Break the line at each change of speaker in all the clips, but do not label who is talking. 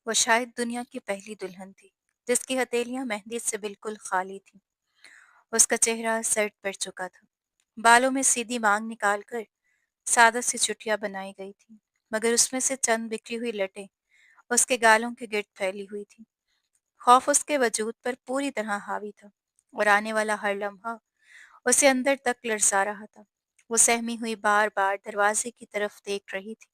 وہ شاید دنیا کی پہلی دلہن تھی جس کی ہتھیلیاں مہندی سے بالکل خالی تھیں۔ اس کا چہرہ سرد پڑ چکا تھا، بالوں میں سیدھی مانگ نکال کر سادہ سی چٹیاں بنائی گئی تھیں، مگر اس میں سے چند بکھری ہوئی لٹیں اس کے گالوں کے گرد پھیلی ہوئی تھیں۔ خوف اس کے وجود پر پوری طرح حاوی تھا اور آنے والا ہر لمحہ اسے اندر تک لرزا رہا تھا۔ وہ سہمی ہوئی بار بار دروازے کی طرف دیکھ رہی تھی،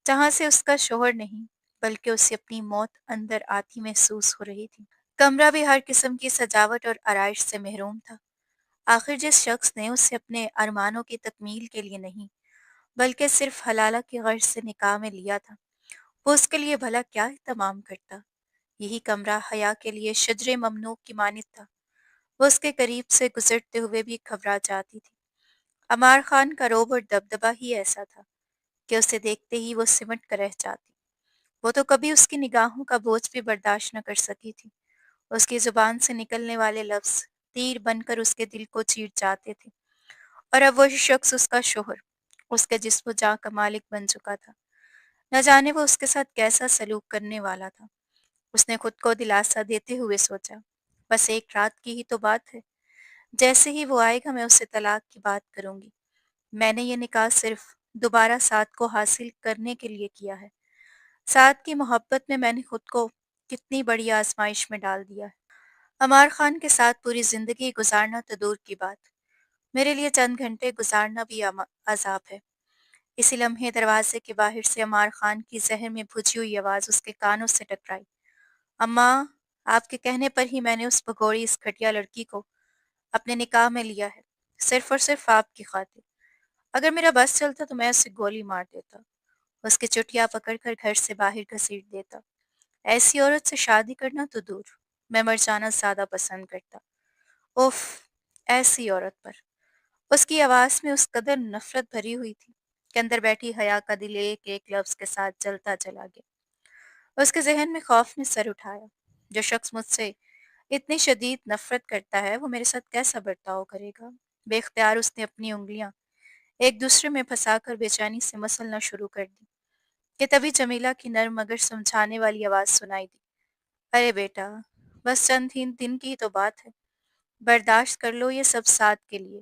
جہاں سے اس کا شوہر نہیں بلکہ اسے اپنی موت اندر آتی محسوس ہو رہی تھی۔ کمرہ بھی ہر قسم کی سجاوٹ اور آرائش سے محروم تھا۔ آخر جس شخص نے اسے اپنے ارمانوں کی تکمیل کے لیے نہیں بلکہ صرف حلالہ کی غرض سے نکاح میں لیا تھا، وہ اس کے لیے بھلا کیا اہتمام کرتا؟ یہی کمرہ حیا کے لیے شجر ممنوع کی مانند تھا۔ وہ اس کے قریب سے گزرتے ہوئے بھی گھبرا جاتی تھی۔ عمار خان کا رعب اور دبدبہ ہی ایسا تھا کہ اسے دیکھتے ہی وہ سمٹ کر رہ جاتی۔ وہ تو کبھی اس کی نگاہوں کا بوجھ بھی برداشت نہ کر سکی تھی۔ اس کی زبان سے نکلنے والے لفظ تیر بن کر اس کے دل کو چیر جاتے تھے، اور اب وہی شخص اس کا شوہر اس کے جسم و جاں کا مالک بن چکا تھا۔ نہ جانے وہ اس کے ساتھ کیسا سلوک کرنے والا تھا۔ اس نے خود کو دلاسا دیتے ہوئے سوچا، بس ایک رات کی ہی تو بات ہے، جیسے ہی وہ آئے گا میں اسے طلاق کی بات کروں گی۔ میں نے یہ نکاح صرف دوبارہ سعد کو حاصل کرنے کے لیے کیا ہے۔ سعد کی محبت میں نے خود کو کتنی بڑی آزمائش میں ڈال دیا ہے۔ عمار خان کے ساتھ پوری زندگی گزارنا تو دور کی بات، میرے لیے چند گھنٹے گزارنا بھی عذاب ہے۔ اسی لمحے دروازے کے باہر سے عمار خان کی زہر میں بھجی ہوئی آواز اس کے کانوں سے ٹکرائی۔ اماں، آپ کے کہنے پر ہی میں نے اس بھگوڑی اس گھٹیا لڑکی کو اپنے نکاح میں لیا ہے، صرف اور صرف آپ کی خاطر۔ اگر میرا بس چلتا تو میں اسے گولی مار دیتا، اس کی چٹیا پکڑ کر گھر سے باہر گھسیٹ دیتا۔ ایسی عورت سے شادی کرنا تو دور، میں مر جانا زیادہ پسند کرتا۔ اف، ایسی عورت پر! اس کی آواز میں اس قدر نفرت بھری ہوئی تھی کہ اندر بیٹھی حیا کا دل ایک ایک لفظ کے ساتھ جلتا چلا گیا۔ اس کے ذہن میں خوف نے سر اٹھایا، جو شخص مجھ سے اتنی شدید نفرت کرتا ہے وہ میرے ساتھ کیسا برتاؤ کرے گا؟ بے اختیار اس نے اپنی انگلیاں ایک دوسرے میں پھنسا کر بے چینی سے مسلنا شروع کر دی کہ تبھی جمیلہ کی نرم مگر سمجھانے والی آواز سنائی دی۔ ارے بیٹا، بس چند ہی دن کی تو بات ہے، برداشت کر لو، یہ سب ساتھ کے لیے،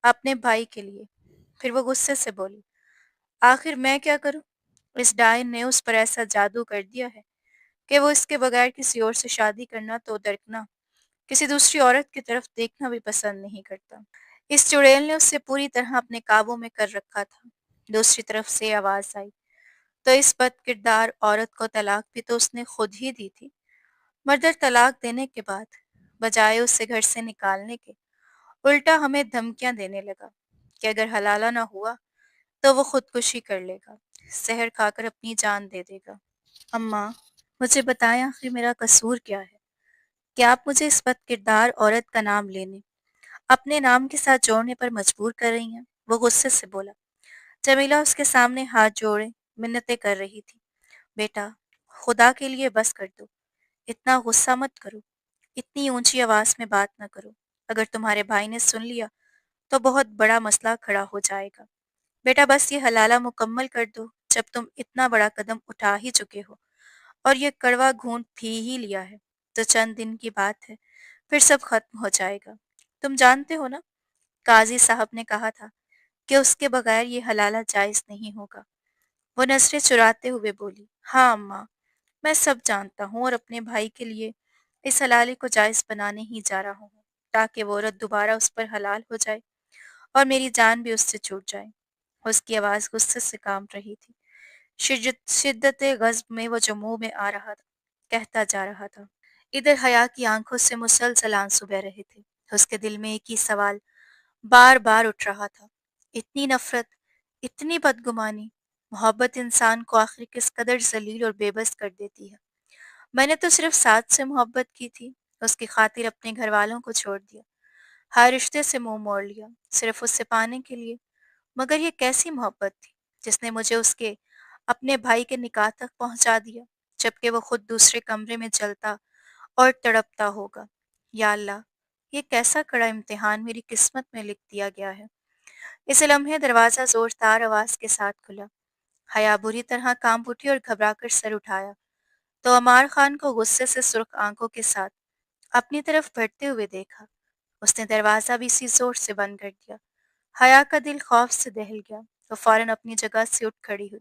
اپنے بھائی کے لیے۔ پھر وہ غصے سے بولی، آخر میں کیا کروں؟ اس ڈائن نے اس پر ایسا جادو کر دیا ہے کہ وہ اس کے بغیر کسی اور سے شادی کرنا تو درکنا، کسی دوسری عورت کی طرف دیکھنا بھی پسند نہیں کرتا۔ اس چڑیل نے اسے پوری طرح اپنے قابو میں کر رکھا تھا۔ دوسری طرف سے آواز آئی، تو اس بد کردار عورت کو طلاق بھی تو اس نے خود ہی دی تھی۔ مردر طلاق دینے کے بعد بجائے اسے گھر سے نکالنے کے الٹا ہمیں دھمکیاں دینے لگا کہ اگر حلالہ نہ ہوا تو وہ خودکشی کر لے گا، زہر کھا کر اپنی جان دے دے گا۔ اماں، مجھے بتائیں آخر میرا قصور کیا ہے کہ آپ مجھے اس بد کردار عورت کا نام لینے، اپنے نام کے ساتھ جوڑنے پر مجبور کر رہی ہیں؟ وہ غصے سے بولا۔ جمیلہ اس کے سامنے ہاتھ جوڑے منتیں کر رہی تھی۔ بیٹا، خدا کے لیے بس کر دو، اتنا غصہ مت کرو، اتنی اونچی آواز میں بات نہ کرو، اگر تمہارے بھائی نے سن لیا تو بہت بڑا مسئلہ کھڑا ہو جائے گا۔ بیٹا بس یہ حلالہ مکمل کر دو، جب تم اتنا بڑا قدم اٹھا ہی چکے ہو اور یہ کڑوا گھونٹ پی ہی لیا ہے تو چند دن کی بات ہے، پھر سب ختم ہو جائے گا۔ تم جانتے ہو نا، قاضی صاحب نے کہا تھا کہ اس کے بغیر یہ حلالہ جائز نہیں ہوگا۔ وہ نظریں چراتے ہوئے بولی، ہاں اماں، میں سب جانتا ہوں اور اپنے بھائی کے لیے اس حلالے کو جائز بنانے ہی جا رہا ہوں تاکہ وہ عورت دوبارہ اس پر حلال ہو جائے اور میری جان بھی اس سے چھوٹ جائے۔ اس کی آواز غصے سے کانپ رہی تھی، شدت غضب میں وہ جو منہ میں آ رہا تھا کہتا جا رہا تھا۔ ادھر حیا کی آنکھوں سے مسلسل آنسو بہ رہے تھے۔ اس کے دل میں ایک ہی سوال بار بار اٹھ رہا تھا، اتنی نفرت، اتنی بدگمانی، محبت انسان کو آخر کس قدر ذلیل اور بے بس کر دیتی ہے۔ میں نے تو صرف سعد سے محبت کی تھی، اس کی خاطر اپنے گھر والوں کو چھوڑ دیا، ہر رشتے سے منہ موڑ لیا، صرف اس سے پانے کے لیے۔ مگر یہ کیسی محبت تھی جس نے مجھے اس کے اپنے بھائی کے نکاح تک پہنچا دیا، جبکہ وہ خود دوسرے کمرے میں جلتا اور تڑپتا ہوگا۔ یا اللہ، یہ کیسا کڑا امتحان میری قسمت میں لکھ دیا گیا ہے۔ اس لمحے دروازہ زوردار آواز کے ساتھ کھلا۔ حیا بری طرح کانپ اٹھی اور گھبرا کر سر اٹھایا तो अमार खान को गुस्से से सुर्ख आंखों के साथ अपनी तरफ बढ़ते हुए देखा। उसने दरवाज़ा भी इसी ज़ोर से बंद कर दिया। हया का दिल खौफ से दहल गया। वो फौरन अपनी जगह से उठ खड़ी हुई।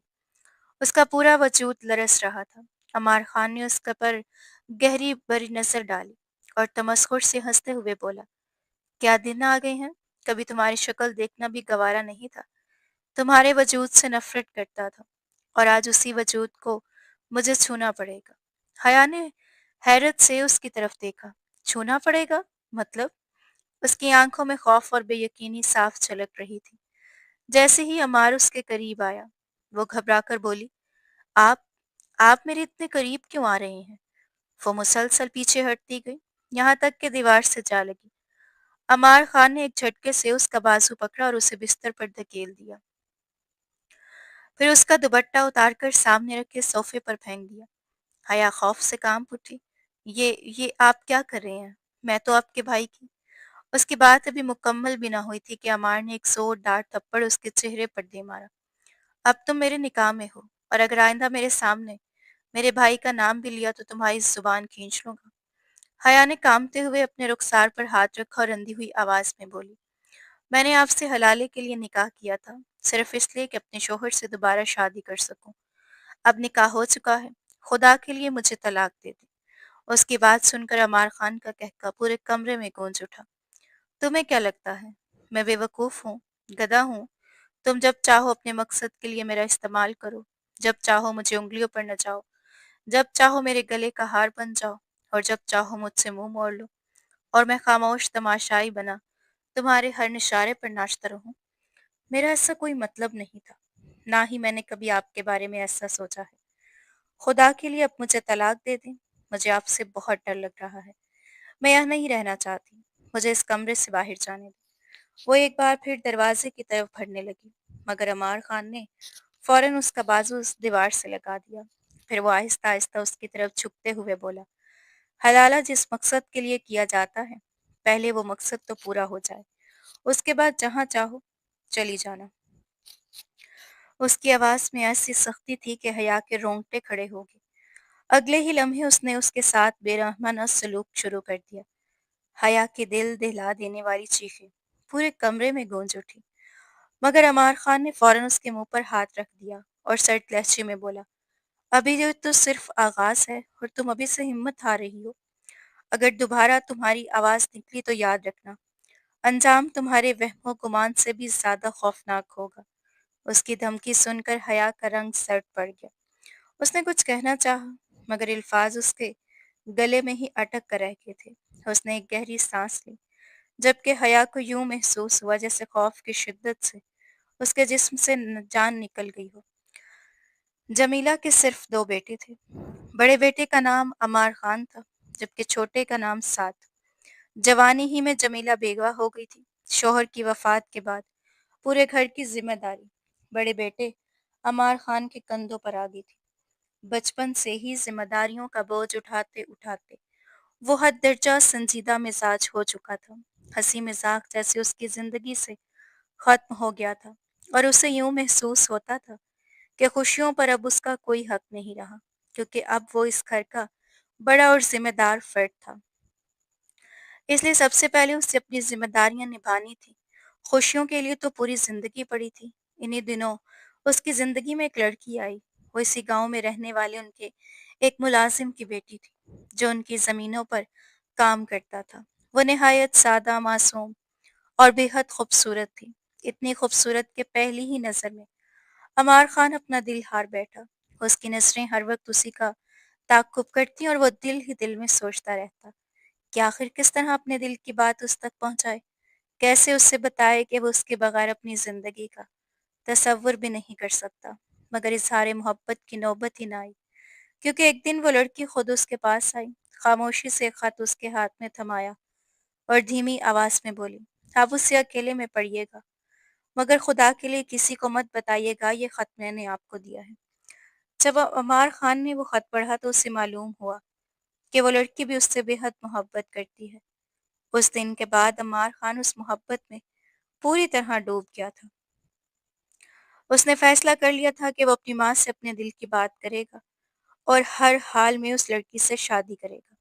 उसका पूरा वजूद लरस रहा था। अमार खान ने उसका पर गहरी बड़ी नज़र डाली और तमस्खुर से हंसते हुए बोला, क्या दिन आ गए हैं? कभी तुम्हारी शक्ल देखना भी गवारा नहीं था। तुम्हारे वजूद से नफरत करता था और आज उसी वजूद को मुझे छूना पड़ेगा। हया ने हैरत से उसकी तरफ देखा। छूना पड़ेगा? मतलब? उसकी आंखों में खौफ और बेयकीनी साफ झलक रही थी। जैसे ही अमार उसके करीब आया, वो घबराकर बोली, आप आप मेरे इतने करीब क्यों आ रहे हैं? वो मुसलसल पीछे हटती गई, यहाँ तक कि दीवार से जा लगी। अमार खान ने एक झटके से उसका बाजू पकड़ा और उसे बिस्तर पर धकेल दिया। फिर उसका दुपट्टा उतारकर सामने रखे सोफे पर फेंक दिया। हया खौफ से कांप उठी। ये आप क्या कर रहे हैं? मैं तो आपके भाई की। उसकी बात अभी मुकम्मल भी ना हुई थी कि अमार ने एक जोरदार थप्पड़ उसके चेहरे पर दे मारा। अब तुम मेरे निकाह में हो और अगर आइंदा मेरे सामने मेरे भाई का नाम भी लिया तो तुम्हारी जुबान खींच लूंगा। हया ने कांपते हुए अपने रुखसार पर हाथ रखा और रंधी हुई आवाज में बोली, मैंने आपसे हलाले के लिए निकाह किया था, सिर्फ इसलिए कि अपने शोहर से दोबारा शादी कर सकूं। अब निकाह हो चुका है, खुदा के लिए मुझे तलाक दे दे। उसकी बात सुनकर अमार खान का कहका पूरे कमरे में गूंज उठा। तुम्हें क्या लगता है मैं बेवकूफ हूँ, गधा हूँ? तुम जब चाहो अपने मकसद के लिए मेरा इस्तेमाल करो, जब चाहो मुझे उंगलियों पर नचाओ, जब चाहो मेरे गले का हार बन जाओ और जब चाहो मुझसे मुंह मोड़ लो और मैं खामोश तमाशाई बना तुम्हारे हर निशारे पर नाचता रहूं। मेरा ऐसा कोई मतलब नहीं था, ना ही मैंने कभी आपके बारे में ऐसा सोचा है। खुदा के लिए अब मुझे तलाक दे दें। मुझे आपसे बहुत डर लग रहा है। मैं यहाँ नहीं रहना चाहती। मुझे इस कमरे से बाहर जाने दें। वो एक बार फिर दरवाजे की तरफ बढ़ने लगी, मगर अमार खान ने फौरन उसका बाजू उस दीवार से लगा दिया। फिर वो आहिस्ता आहिस्ता उसकी तरफ झुकते हुए बोला, हलाला जिस मकसद के लिए किया जाता है, पहले वो मकसद तो पूरा हो जाए, उसके बाद जहाँ चाहो चली जाना। उसकी आवाज में ऐसी सख्ती थी कि हया के रोंगटे खड़े हो गए। अगले ही लम्हे उसने उसके साथ बेरहमाना सलूक शुरू कर दिया। हया के दिल दहला देने वाली चीखें पूरे कमरे में गूंज उठी, मगर अमार खान ने फौरन उसके मुंह पर हाथ रख दिया और सर्द लहजे में बोला, अभी जो तो सिर्फ आगाज है और तुम अभी से हिम्मत हार रही हो। अगर दोबारा तुम्हारी आवाज निकली तो याद रखना, अंजाम तुम्हारे वहमो गुमान से भी ज्यादा खौफनाक होगा। उसकी धमकी सुनकर हया का रंग सर्द पड़ गया। उसने कुछ कहना चाहा, मगर अल्फाज उसके गले में ही अटक कर रह गए थे। उसने एक गहरी सांस ली, जबकि हया को यूं महसूस हुआ जैसे खौफ की शिद्दत से उसके जिस्म से जान निकल गई हो। जमीला के सिर्फ दो बेटे थे। बड़े बेटे का नाम अमार खान था, जबकि छोटे का नाम साद। जवानी ही में जमीला बेगवा हो गई थी। शौहर की वफात के बाद पूरे घर की जिम्मेदारी बड़े बेटे अमार खान के कंधों पर आ गई थी। बचपन से ही जिम्मेदारियों का बोझ उठाते उठाते वो हद दर्जा संजीदा मिजाज हो चुका था। हंसी मजाक जैसे उसकी जिंदगी से खत्म हो गया था और उसे यूं महसूस होता था कि खुशियों पर अब उसका कोई हक नहीं रहा, क्योंकि अब वो इस घर का बड़ा और जिम्मेदार फर्द था। इसलिए सबसे पहले उसे अपनी जिम्मेदारियां निभानी थी। खुशियों के लिए तो पूरी जिंदगी पड़ी थी। इन्हीं दिनों उसकी जिंदगी में एक लड़की आई। वो इसी गांव में रहने वाले उनके एक मुलाजिम की बेटी थी, जो उनकी जमीनों पर काम करता था। वो निहायत सादा, मासूम और बेहद खूबसूरत थी। इतनी खूबसूरत कि पहली ही नजर में अमार खान अपना दिल हार बैठा। उसकी नजरें हर वक्त उसी का ताक्कुब करती और वो दिल ही दिल में सोचता रहता कि आखिर किस तरह अपने दिल की बात उस तक पहुंचाए, कैसे उससे बताए कि वो उसके बगैर अपनी जिंदगी का तसव्वुर भी नहीं कर सकता। मगर इजहार मोहब्बत की नौबत ही ना आई, क्योंकि एक दिन वो लड़की खुद उसके पास आई, खामोशी से एक खत उसके हाथ में थमाया और धीमी आवाज में बोली, आप उससे अकेले में पढ़िएगा, मगर खुदा के लिए किसी को मत बताइएगा, ये खत मैंने आपको दिया है। जब अमार खान ने वो खत पढ़ा तो उसे मालूम हुआ कि वो लड़की भी उससे बेहद मोहब्बत करती है। उस दिन के बाद अमार खान उस मोहब्बत में पूरी तरह डूब गया था। उसने फैसला कर लिया था कि वो अपनी माँ से अपने दिल की बात करेगा और हर हाल में उस लड़की से शादी करेगा।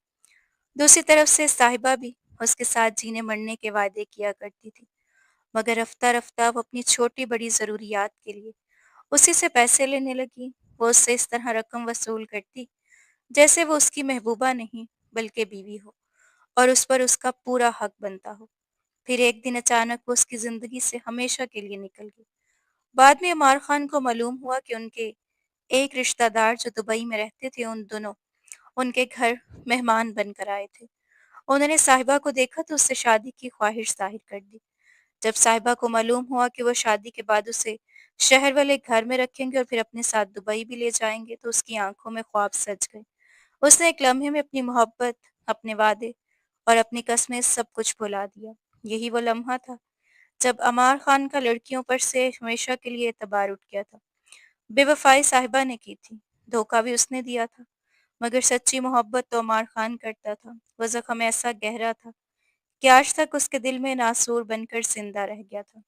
दूसरी तरफ से साहिबा भी उसके साथ जीने मरने के वादे किया करती थी, मगर रफ्ता रफ्ता वो अपनी छोटी बड़ी ज़रूरियात के लिए उसी से पैसे लेने लगी। वो उससे इस तरह रकम वसूल करती जैसे वो उसकी महबूबा नहीं बल्कि बीवी हो और उस पर उसका पूरा हक बनता हो। फिर एक दिन अचानक वो उसकी ज़िंदगी से हमेशा के लिए निकल गई। बाद में अमार खान को मालूम हुआ कि उनके एक रिश्तेदार जो दुबई में रहते थे, उन दोनों उनके घर मेहमान बनकर आए थे। उन्होंने साहिबा को देखा तो उससे शादी की ख्वाहिश ज़ाहिर कर दी। जब साहिबा को मालूम हुआ कि वो शादी के बाद उसे शहर वाले घर में रखेंगे और फिर अपने साथ दुबई भी ले जाएंगे, तो उसकी आंखों में ख्वाब सज गए। उसने एक लम्हे में अपनी मोहब्बत, अपने वादे और अपनी कस्में सब कुछ भुला दिया। यही वो लम्हा था जब अमार खान का लड़कियों पर से हमेशा के लिए एतबार उठ गया था। बेवफाई साहिबा ने की थी, धोखा भी उसने दिया था, मगर सच्ची मोहब्बत तो अमार खान करता था। वो जख्म ऐसा गहरा था कि आज तक उसके दिल में नासूर बनकर जिंदा रह गया था।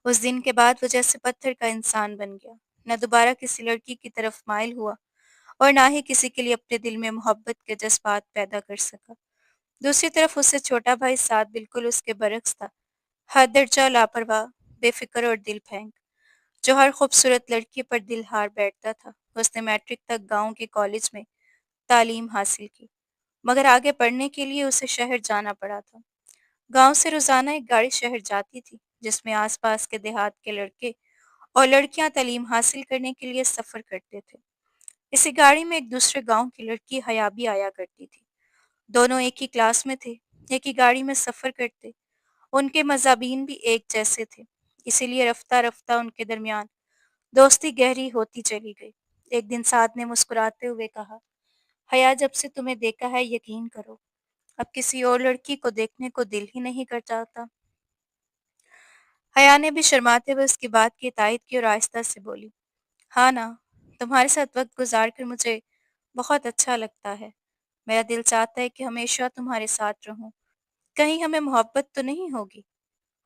उस दिन के बाद वो जैसे पत्थर का इंसान बन गया, न दोबारा किसी लड़की की तरफ माइल हुआ और ना ही किसी के लिए अपने दिल में मोहब्बत के जज्बात पैदा कर सका। दूसरी तरफ उससे छोटा भाई साद बिल्कुल उसके बरक्स था, हर दर्जा लापरवाह, बेफिक्र और दिल फेंक, जो हर खूबसूरत लड़की पर दिल हार बैठता था। उसने मैट्रिक तक गांव के कॉलेज में तालीम हासिल की, मगर आगे पढ़ने के लिए उसे शहर जाना पड़ा था। गांव से रोजाना एक गाड़ी शहर जाती थी, जिसमें आसपास के देहात के लड़के और लड़कियां तालीम हासिल करने के लिए सफर करते थे। इसी गाड़ी में एक दूसरे गांव की लड़की हया भी आया करती थी। दोनों एक ही क्लास में थे, एक ही गाड़ी में सफर करते, उनके मज़ाबीन भी एक जैसे थे। इसीलिए रफ्ता रफ्ता उनके दरमियान दोस्ती गहरी होती चली गई। एक दिन साद ने मुस्कुराते हुए कहा, हया, जब से तुम्हें देखा है, यकीन करो, अब किसी और लड़की को देखने को दिल ही नहीं कर चाहता। हया ने भी शर्माते हुए उसकी बात की तायद की और आहिस्ता से बोली, हाँ ना, तुम्हारे साथ वक्त गुजार कर मुझे बहुत अच्छा लगता है। मेरा दिल चाहता है कि हमेशा तुम्हारे साथ रहूं। कहीं हमें मोहब्बत तो नहीं होगी?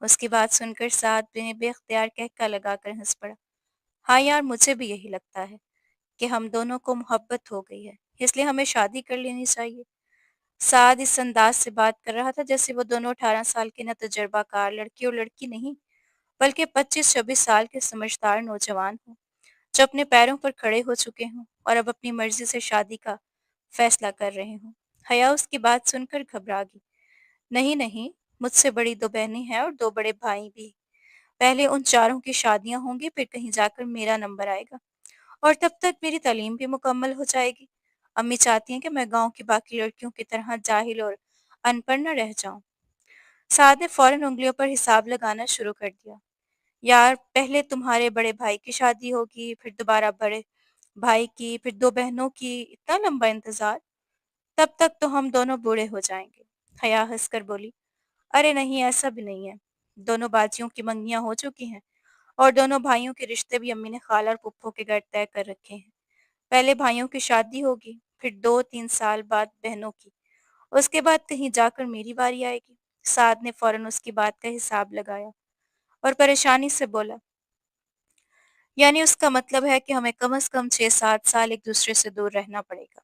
उसकी बात सुनकर साद ने बेख्तियार कहका लगाकर हंस पड़ा। हाँ यार, मुझे भी यही लगता है कि हम दोनों को मोहब्बत हो गई है, इसलिए हमें शादी कर लेनी चाहिए। साद इस अंदाज से बात कर रहा था जैसे वो दोनों 18 साल के न तजर्बाकार लड़के और लड़की नहीं, बल्कि 25-26 साल के समझदार नौजवान हों, जो अपने पैरों पर खड़े हो चुके हों और अब अपनी मर्जी से शादी का फैसला कर रहे हों। हया उसकी बात सुनकर घबरा गई। नहीं नहीं, मुझसे बड़ी 2 बहनें हैं और 2 बड़े भाई भी। पहले उन चारों की शादियां होंगी, फिर कहीं जाकर मेरा नंबर आएगा और तब तक मेरी तालीम भी मुकम्मल हो जाएगी। अम्मी चाहती हैं कि मैं गांव की बाकी लड़कियों की तरह जाहिल और अनपढ़ न रह जाऊं। साद ने फौरन उंगलियों पर हिसाब लगाना शुरू कर दिया। यार, पहले तुम्हारे बड़े भाई की शादी होगी, फिर दोबारा बड़े भाई की, फिर 2 बहनों की, इतना लंबा इंतजार? तब तक तो हम दोनों बूढ़े हो जाएंगे। हया हंसकर बोली, अरे नहीं, ऐसा भी नहीं है। दोनों बाजियों की मंगियां हो चुकी हैं और दोनों भाइयों के रिश्ते भी अम्मी ने खाला और फूफो के घर तय कर रखे हैं। पहले भाइयों की शादी होगी, फिर 2-3 साल बाद बहनों की, उसके बाद कहीं जाकर मेरी बारी आएगी। साद ने फौरन उसकी बात का हिसाब लगाया और परेशानी से बोला, यानी उसका मतलब है कि हमें कम से कम 6-7 साल एक दूसरे से दूर रहना पड़ेगा।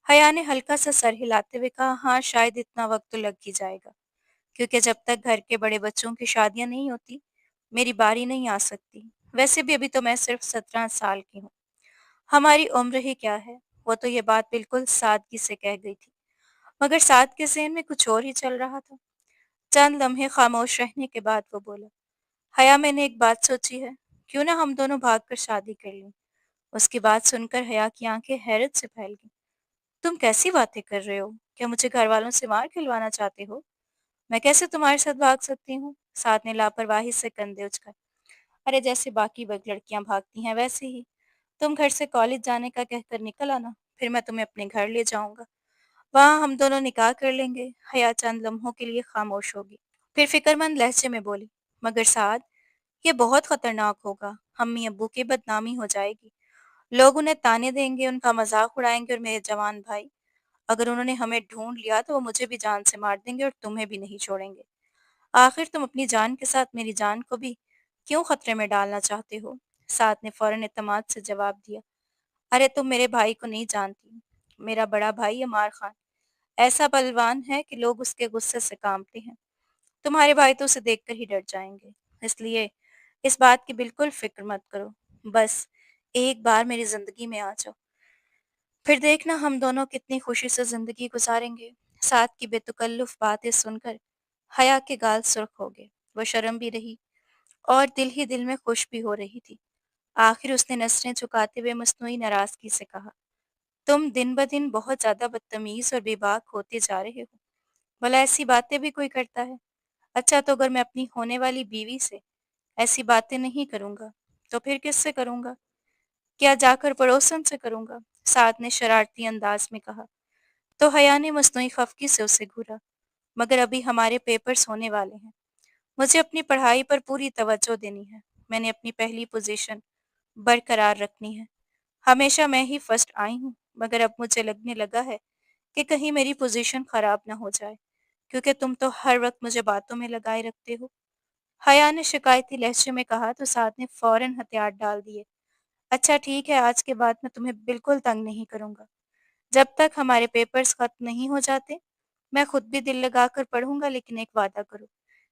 हया ने हल्का सा सर हिलाते हुए कहा, हाँ, शायद इतना वक्त तो लग ही जाएगा, क्योंकि जब तक घर के बड़े बच्चों की शादियां नहीं होती, मेरी बारी नहीं आ सकती। वैसे भी अभी तो मैं सिर्फ 17 साल की हूँ। हमारी उम्र ही क्या है? वो तो ये बात बिल्कुल सादगी से कह गई थी, मगर साद के ज़हन में कुछ और ही चल रहा था। चंद लम्हे खामोश रहने के बाद वो बोला, हया, मैंने एक बात सोची है, क्यों ना हम दोनों भागकर शादी कर लें? उसकी बात सुनकर हया की आंखें हैरत से फैल गईं। तुम कैसी बातें कर रहे हो? क्या मुझे घर वालों से मार खिलवाना चाहते हो? मैं कैसे तुम्हारे साथ भाग सकती हूँ? साथ ने लापरवाही से कंधे उचकाए। अरे, जैसे बाकी लड़कियां भागती हैं वैसे ही। तुम घर से कॉलेज जाने का कहकर निकल आना, फिर मैं तुम्हें अपने घर ले जाऊंगा। वहां हम दोनों निकाह कर लेंगे। हया चंद लम्हों के लिए खामोश होगी, फिर फिक्रमंद लहजे में बोली, मगर साद, ये बहुत खतरनाक होगा। अम्मी अब्बू की बदनामी हो जाएगी। लोग उन्हें ताने देंगे, उनका मजाक उड़ाएंगे और मेरे जवान भाई, अगर उन्होंने हमें ढूंढ लिया तो वो मुझे भी जान से मार देंगे और तुम्हें भी नहीं छोड़ेंगे। आखिर तुम अपनी जान के साथ मेरी जान को भी क्यों खतरे में डालना चाहते हो? साथ ने फौरन एतमाद से जवाब दिया, अरे तुम मेरे भाई को नहीं जानती। मेरा बड़ा भाई अमार खान ऐसा बलवान है कि लोग उसके गुस्से से कांपते हैं। तुम्हारे भाई तो उसे देखकर ही डर जाएंगे। इसलिए इस बात की बिल्कुल फिक्र मत करो। बस एक बार मेरी जिंदगी में आ जाओ, फिर देखना हम दोनों कितनी खुशी से जिंदगी गुजारेंगे। साथ की बेतकल्लुफ बातें सुनकर हया के गाल सुर्ख हो गए। वो शर्म भी रही और दिल ही दिल में खुश भी हो रही थी। आखिर उसने नजरें झुकाते हुए मस्नुई नाराजगी से कहा, तुम दिन ब दिन बहुत ज्यादा बदतमीज और बेबाक होते जा रहे हो। भला ऐसी बातें भी कोई करता है? अच्छा, तो अगर मैं अपनी होने वाली बीवी से ऐसी बातें नहीं करूंगा तो फिर किससे करूंगा? क्या जाकर पड़ोसन से करूंगा? साद ने शरारती अंदाज में कहा। तो हया ने मस्नुई खफगी से उसे घूरा। मगर अभी हमारे पेपर्स होने वाले हैं। मुझे अपनी पढ़ाई पर पूरी तवज्जो देनी है। मैंने अपनी पहली पोजीशन बरकरार रखनी है। हमेशा मैं ही फर्स्ट आई हूँ, मगर अब मुझे लगने लगा है कि कहीं मेरी पोजीशन खराब ना हो जाए, क्योंकि तुम तो हर वक्त मुझे बातों में लगाए रखते हो। हया ने शिकायती लहजे में कहा तो साद ने फौरन हथियार डाल दिए। अच्छा ठीक है, आज के बाद मैं तुम्हें बिल्कुल तंग नहीं करूंगा। जब तक हमारे पेपर्स खत्म नहीं हो जाते, मैं खुद भी दिल लगाकर पढ़ूंगा, लेकिन एक वादा करो,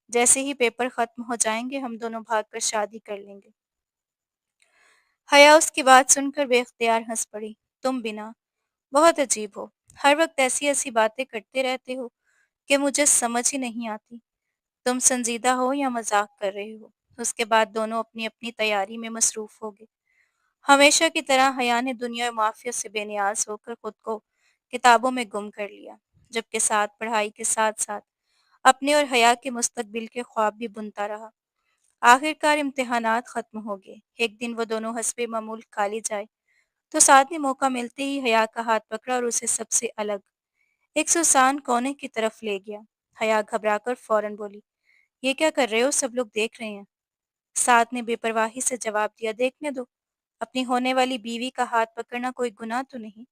जैसे ही पेपर खत्म हो जाएंगे हम दोनों भागकर शादी कर लेंगे। हया उसकी बात सुनकर बेख्तियार हंस पड़ी। तुम बिना बहुत अजीब हो। हर वक्त ऐसी ऐसी बातें करते रहते हो कि मुझे समझ ही नहीं आती। तुम संजीदा हो या मजाक कर रहे हो? उसके बाद दोनों अपनी अपनी तैयारी में मसरूफ हो गए। हमेशा की तरह हया ने दुनिया और माफिया से बेनियाज होकर खुद को किताबों में गुम कर लिया, जबकि साथ पढ़ाई के साथ साथ अपने और हया के मुस्तकबिल के ख्वाब भी बुनता रहा। आखिरकार इम्तिहानात खत्म हो गए। एक दिन वो दोनों हस्बे मामूल कॉलेज आए तो साथ ने मौका मिलते ही हया का हाथ पकड़ा और उसे सबसे अलग एक सुनसान कोने की तरफ ले गया। हया घबराकर फौरन बोली, ये क्या कर रहे हो? सब लोग देख रहे हैं। साथ ने बेपरवाही से जवाब दिया, देखने दो। अपनी होने वाली बीवी का हाथ पकड़ना कोई गुनाह तो नहीं।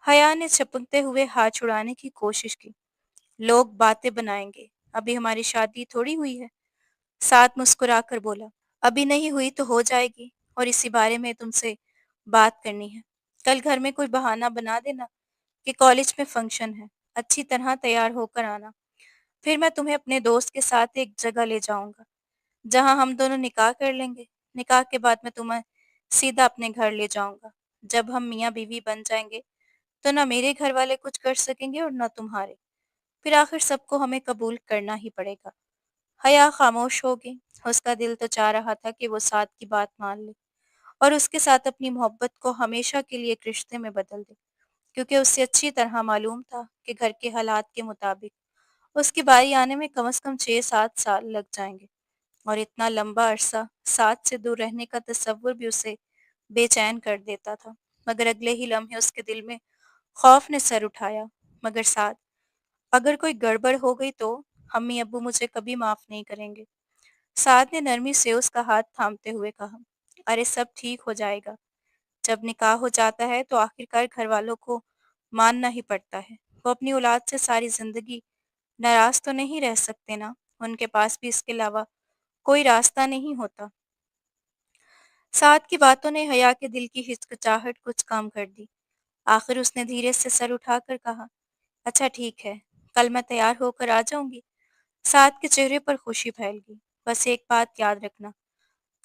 हया ने छपकते हुए हाथ छुड़ाने की कोशिश की। लोग बातें बनाएंगे, अभी हमारी शादी थोड़ी हुई है। साथ मुस्कुराकर बोला, अभी नहीं हुई तो हो जाएगी, और इसी बारे में तुमसे बात करनी है। कल घर में कोई बहाना बना देना कि कॉलेज में फंक्शन है। अच्छी तरह तैयार होकर आना। फिर मैं तुम्हें अपने दोस्त के साथ एक जगह ले जाऊंगा जहां हम दोनों निकाह कर लेंगे। निकाह के बाद मैं तुम्हें सीधा अपने घर ले जाऊंगा। जब हम मियाँ बीवी बन जाएंगे तो ना मेरे घर वाले कुछ कर सकेंगे और ना तुम्हारे। फिर आखिर सबको हमें कबूल करना ही पड़ेगा। हया खामोश हो गई। उसका दिल तो चाह रहा था कि वो साद की बात मान ले और उसके साथ अपनी मोहब्बत को हमेशा के लिए एक रिश्ते में बदल दे, क्योंकि उसे अच्छी तरह मालूम था कि घर के हालात के मुताबिक उसकी बारी आने में कम से कम 6-7 साल लग जाएंगे। और इतना लंबा अरसा साथ से दूर रहने का तस्वुर भी उसे बेचैन कर देता था। मगर अगले ही लम्हे उसके दिल में खौफ ने सर उठाया। मगर साथ, अगर कोई गड़बड़ हो गई तो अम्मी अब्बू मुझे कभी माफ नहीं करेंगे। साथ ने नरमी से उसका हाथ थामते हुए कहा, अरे सब ठीक हो जाएगा। जब निकाह हो जाता है तो आखिरकार घर वालों को मानना ही पड़ता है। वो अपनी औलाद से सारी जिंदगी नाराज तो नहीं रह सकते ना। उनके पास भी इसके अलावा कोई रास्ता नहीं होता। साद की बातों ने हया के दिल की हिचकिचाहट कुछ कम कर दी। आखिर उसने धीरे से सर उठाकर कहा, अच्छा ठीक है, कल मैं तैयार होकर आ जाऊंगी। साद के चेहरे पर खुशी फैल गई। बस एक बात याद रखना,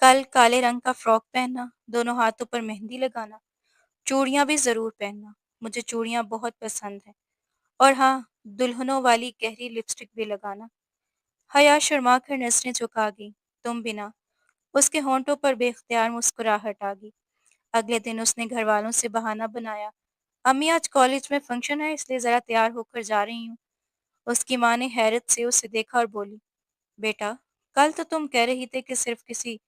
कल काले रंग का फ्रॉक पहनना, दोनों हाथों पर मेहंदी लगाना, चूड़ियां भी जरूर पहनना। मुझे चूड़ियां बहुत पसंद है। और हाँ, दुल्हनों वाली गहरी लिपस्टिक भी लगाना। हया शर्मा कर नजरें झुका गई। तुम बिना उसके होंठों पर बेख्तियार मुस्कुराहट आ गई। अगले दिन उसने घर वालों से बहाना बनाया, अम्मी आज कॉलेज में फंक्शन है इसलिए जरा तैयार होकर जा रही हूँ। उसकी माँ ने हैरत से उसे देखा और बोली, बेटा, कल तो तुम कह रही थे कि सिर्फ किसी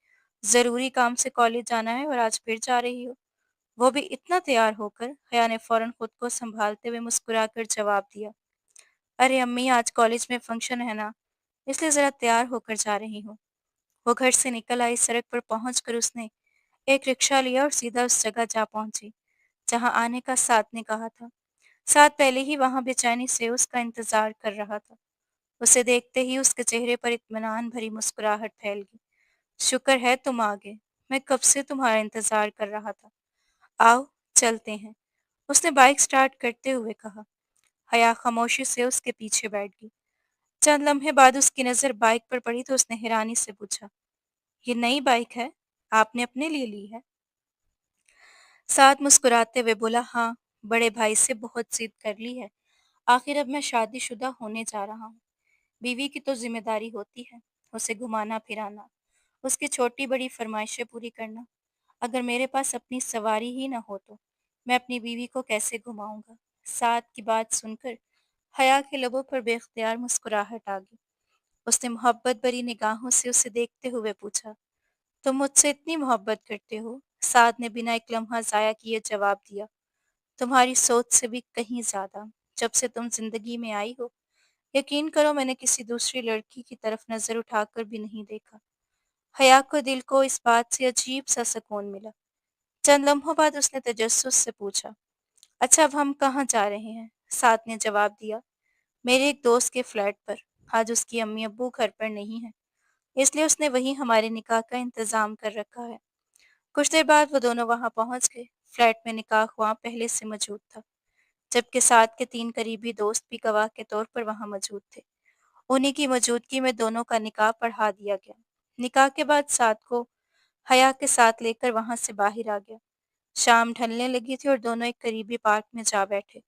जरूरी काम से कॉलेज जाना है और आज फिर जा रही हो, वो भी इतना तैयार होकर। हया ने फौरन खुद को संभालते हुए मुस्कुराकर जवाब दिया, अरे अम्मी आज कॉलेज में फंक्शन है ना, इसलिए जरा तैयार होकर जा रही हूँ। वो घर से निकल आई। सड़क पर पहुंचकर उसने एक रिक्शा लिया और सीधा उस जगह जा पहुंची जहां आने का साथ ने कहा था। साथ पहले ही वहां बेचैनी से उसका इंतजार कर रहा था। उसे देखते ही उसके चेहरे पर इत्मीनान भरी मुस्कुराहट फैल गई। शुक्र है तुम आ गए। मैं कब से तुम्हारा इंतजार कर रहा था। आओ, चलते हैं, उसने बाइक स्टार्ट करते हुए कहा। हया खामोशी से उसके पीछे बैठ गई। चंद लम्हे बाद उसकी नज़र बाइक पर पड़ी तो उसने हैरानी से पूछा, ये नई बाइक है? आपने अपने लिए ली है? साथ मुस्कुराते हुए बोला, हाँ, बड़े भाई से बहुत जिद कर ली है। आखिर अब मैं शादीशुदा होने जा रहा हूँ। बीवी की तो जिम्मेदारी होती है, उसे घुमाना फिराना, उसकी छोटी बड़ी फरमाइशें पूरी करना। अगर मेरे पास अपनी सवारी ही ना हो तो मैं अपनी बीवी को कैसे घुमाऊंगा? साथ की बात सुनकर हया के लबों पर बेख्तियार मुस्कुराहट आ गई। उसने मोहब्बत भरी निगाहों से उसे देखते हुए पूछा, तुम मुझसे इतनी मोहब्बत करते हो? साद ने बिना एक लम्हा जाया किए जवाब दिया, तुम्हारी सोच से भी कहीं ज्यादा। जब से तुम जिंदगी में आई हो, यकीन करो मैंने किसी दूसरी लड़की की तरफ नजर उठाकर भी नहीं देखा। हया को दिल को इस बात से अजीब सा सुकून मिला। चंद लम्हों बाद उसने तजस्सुस से पूछा, अच्छा अब हम कहाँ जा रहे हैं? साद ने जवाब दिया, मेरे एक दोस्त के फ्लैट पर। आज उसकी अम्मी अब्बू घर पर नहीं है, इसलिए उसने वहीं हमारे निकाह का इंतजाम कर रखा है। कुछ देर बाद वो दोनों वहां पहुंच गए। फ्लैट में निकाह वहां पहले से मौजूद था, जबकि साथ के 3 करीबी दोस्त भी गवाह के तौर पर वहां मौजूद थे। उन्हीं की मौजूदगी में दोनों का निकाह पढ़ा दिया गया। निकाह के बाद साथ को हया के साथ लेकर वहां से बाहर आ गया। शाम ढलने लगी थी और दोनों एक करीबी पार्क में जा बैठे।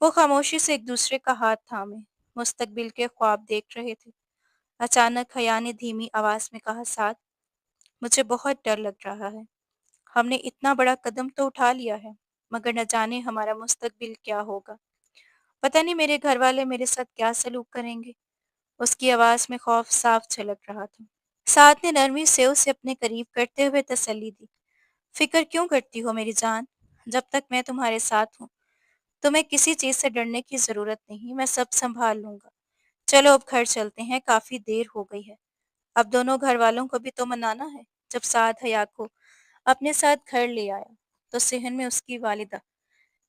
वो खामोशी से एक दूसरे का हाथ थामे मुस्तकबिल के ख्वाब देख रहे थे। अचानक हया ने धीमी आवाज में कहा, साथ, मुझे बहुत डर लग रहा है। हमने इतना बड़ा कदम तो उठा लिया है, मगर न जाने हमारा मुस्तकबिल क्या होगा। पता नहीं मेरे घर वाले मेरे साथ क्या सलूक करेंगे। उसकी आवाज में खौफ साफ झलक रहा था। साथ ने नरमी से उसे अपने करीब करते हुए तसल्ली दी। फिक्र क्यों करती हो मेरी जान? जब तक मैं तुम्हारे साथ हूँ तुम्हें किसी चीज से डरने की जरूरत नहीं, मैं सब संभाल लूंगा। चलो अब घर चलते हैं, काफी देर हो गई है। अब दोनों घर वालों को भी तो मनाना है। जब साद हया को अपने साथ घर ले आया तो सेहन में उसकी वालिदा